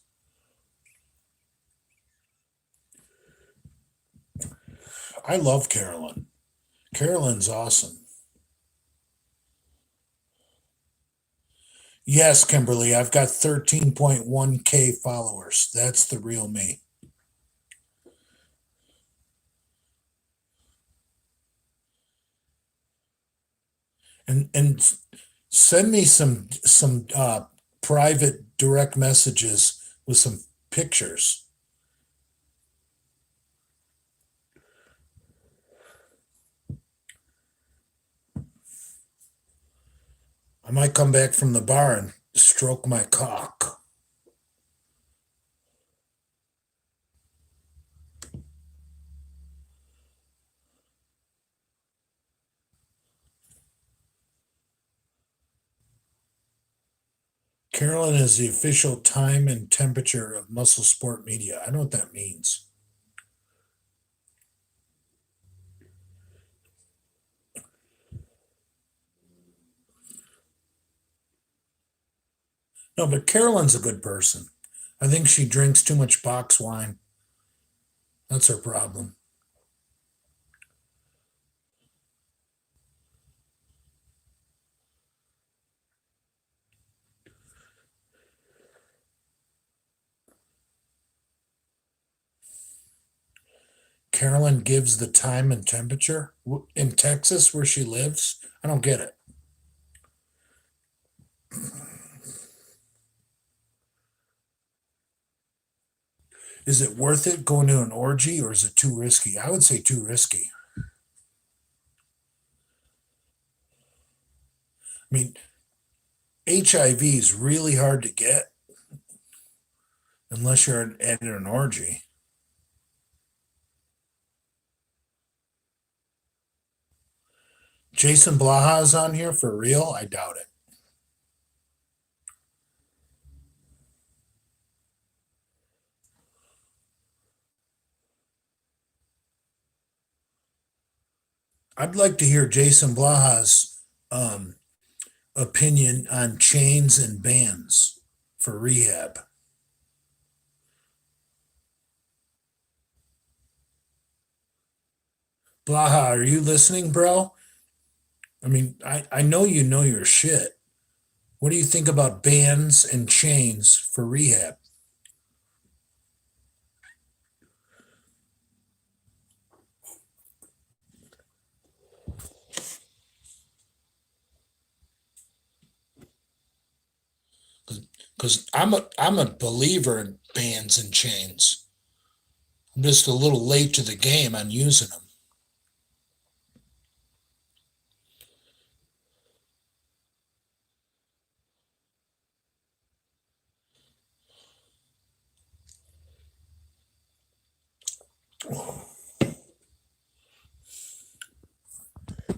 Speaker 1: I love Carolyn. Carolyn's awesome. Yes, Kimberly, I've got 13.1K followers. That's the real me. And send me some private direct messages with some pictures. I might come back from the bar and stroke my cock. Carolyn is the official time and temperature of Muscle Sport Media. I know what that means. No, but Carolyn's a good person. I think she drinks too much box wine. That's her problem. Carolyn gives the time and temperature in Texas where she lives? I don't get it. Is it worth it going to an orgy or is it too risky? I would say too risky. I mean, HIV is really hard to get unless you're at an orgy. Jason Blaha is on here for real? I doubt it. I'd like to hear Jason Blaha's um, opinion on chains and bands for rehab. Blaha, are you listening, bro? I mean, I know your shit. What do you think about bands and chains for rehab? Because I'm a believer in bands and chains. I'm just a little late to the game on using them.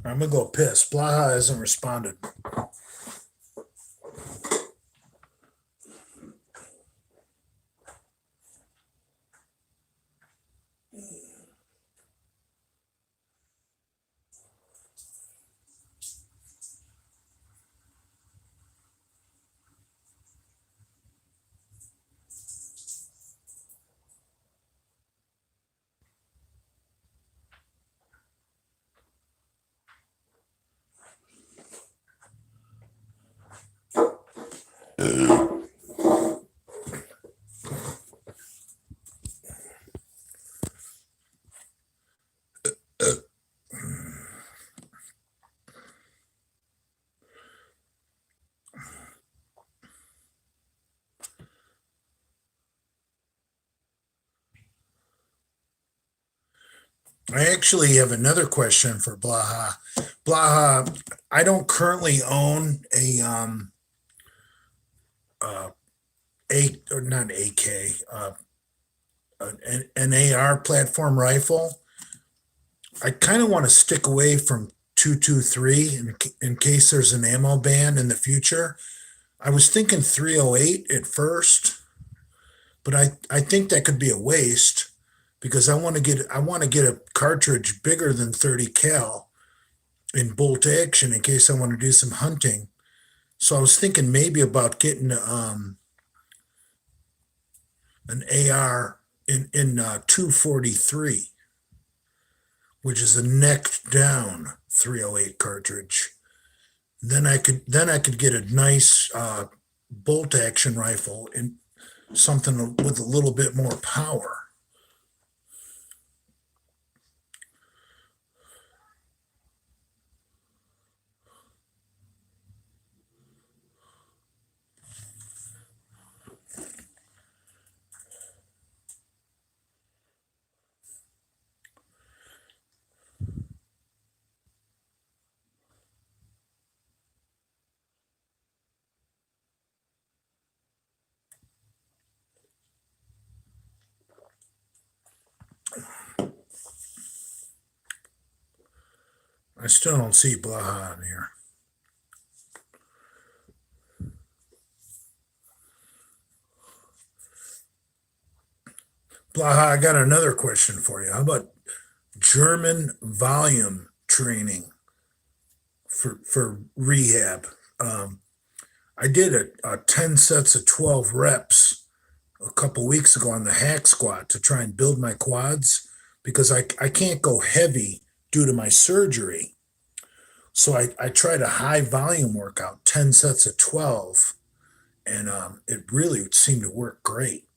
Speaker 1: I'm gonna go piss. Blaha hasn't responded. I actually have another question for Blaha. Blaha, I don't currently own uh a or not AK an AR platform rifle. I kind of want to stick away from 223 in case there's an ammo ban in the future. I was thinking 308 at first, but I think that could be a waste because I want to get a cartridge bigger than 30 cal in bolt action in case I want to do some hunting. So I was thinking maybe about getting an AR in 243, which is a neck down 308 cartridge. Then I could get a nice bolt action rifle and something with a little bit more power. I still don't see Blaha on here. Blaha, I got another question for you. How about German volume training for rehab? Um, I did a 10 sets of 12 reps a couple weeks ago on the hack squat to try and build my quads because I can't go heavy due to my surgery. So I tried a high volume workout, 10 sets of 12, and it really seemed to work great.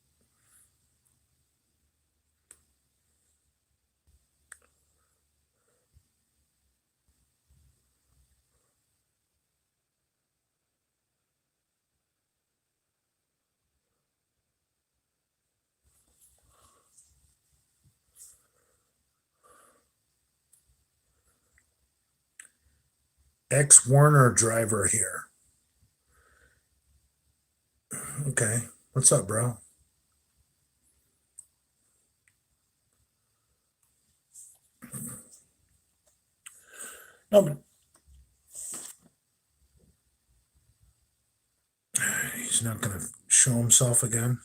Speaker 1: ex-Warner driver here. Okay. What's up, bro? No, but he's not going to show himself again.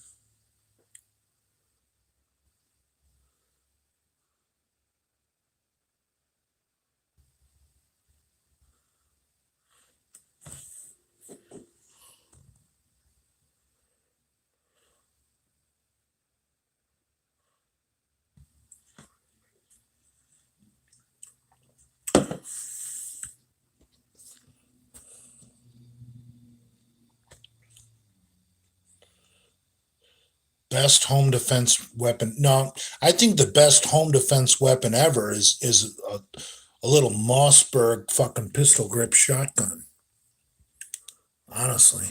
Speaker 1: Best home defense weapon. No, I think the best home defense weapon ever is a little Mossberg fucking pistol grip shotgun. Honestly.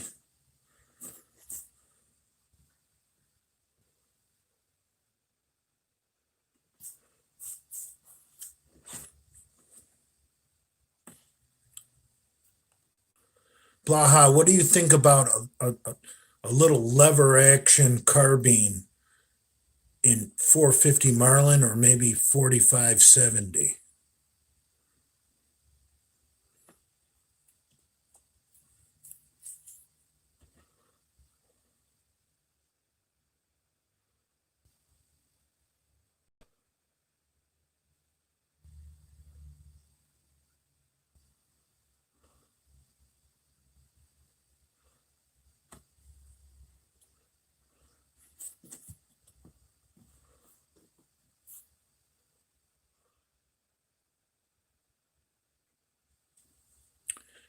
Speaker 1: Blaha, what do you think about a little lever action carbine in 450 Marlin or maybe 4570?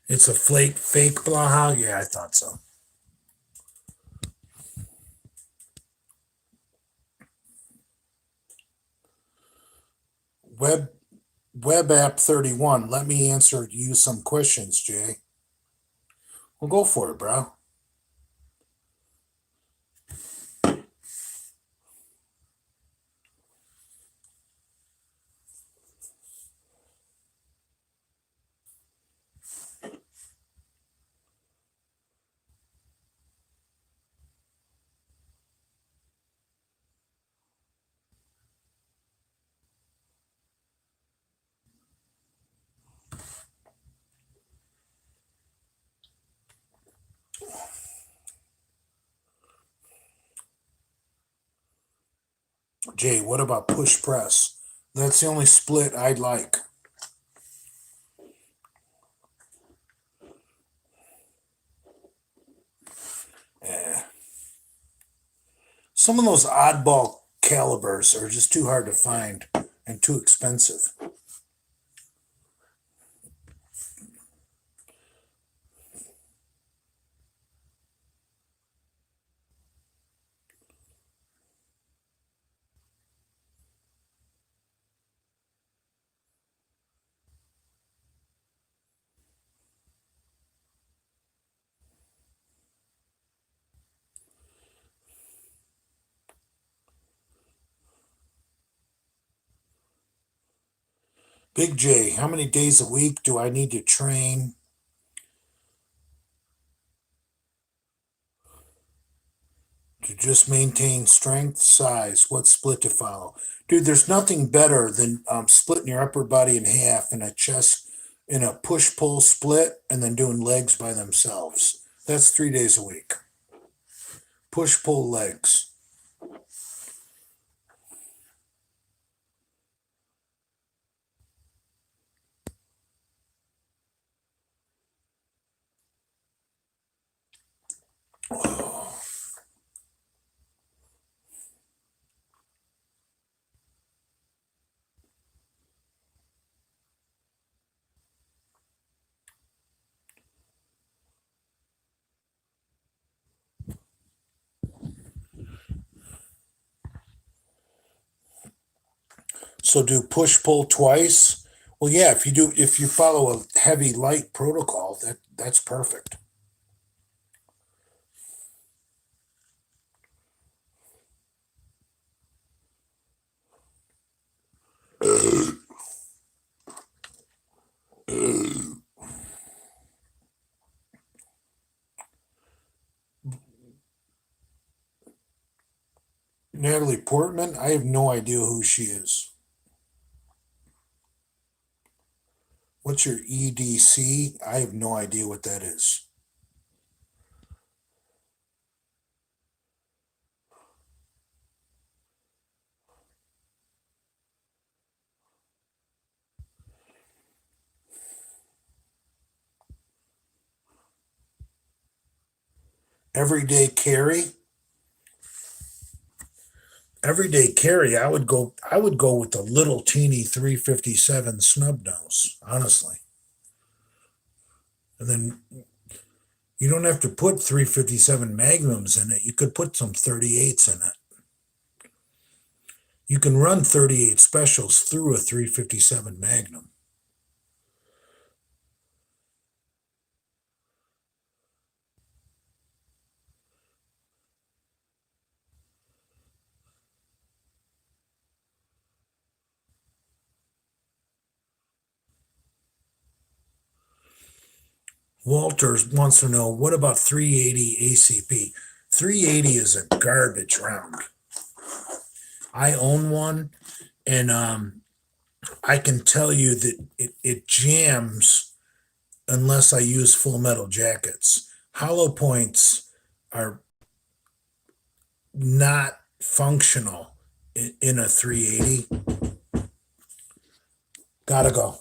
Speaker 1: It's a fake Blaha? Yeah, I thought so. Web Web App 31. Let me answer you some questions, Jay. Well, go for it, bro. Jay, what about push press? That's the only split I'd like. Eh. Some of those oddball calibers are just too hard to find and too expensive. Big J, how many days a week do I need to train to just maintain strength, size? What split to follow? Dude, there's nothing better than splitting your upper body in half in a chest in a push pull split and then doing legs by themselves. That's 3 days a week. Push pull legs. So do push pull twice. Well, yeah, if you follow a heavy light protocol, that's perfect. Natalie Portman, I have no idea who she is. What's your EDC? I have no idea what that is. Everyday carry. Everyday carry, I would go with the little teeny 357 snub nose, honestly. And then you don't have to put 357 magnums in it. You could put some 38s in it. You can run 38 specials through a 357 magnum. Walters wants to know, what about 380 ACP? 380 is a garbage round. I own one, and I can tell you that it jams unless I use full metal jackets. Hollow points are not functional in a 380. Gotta go.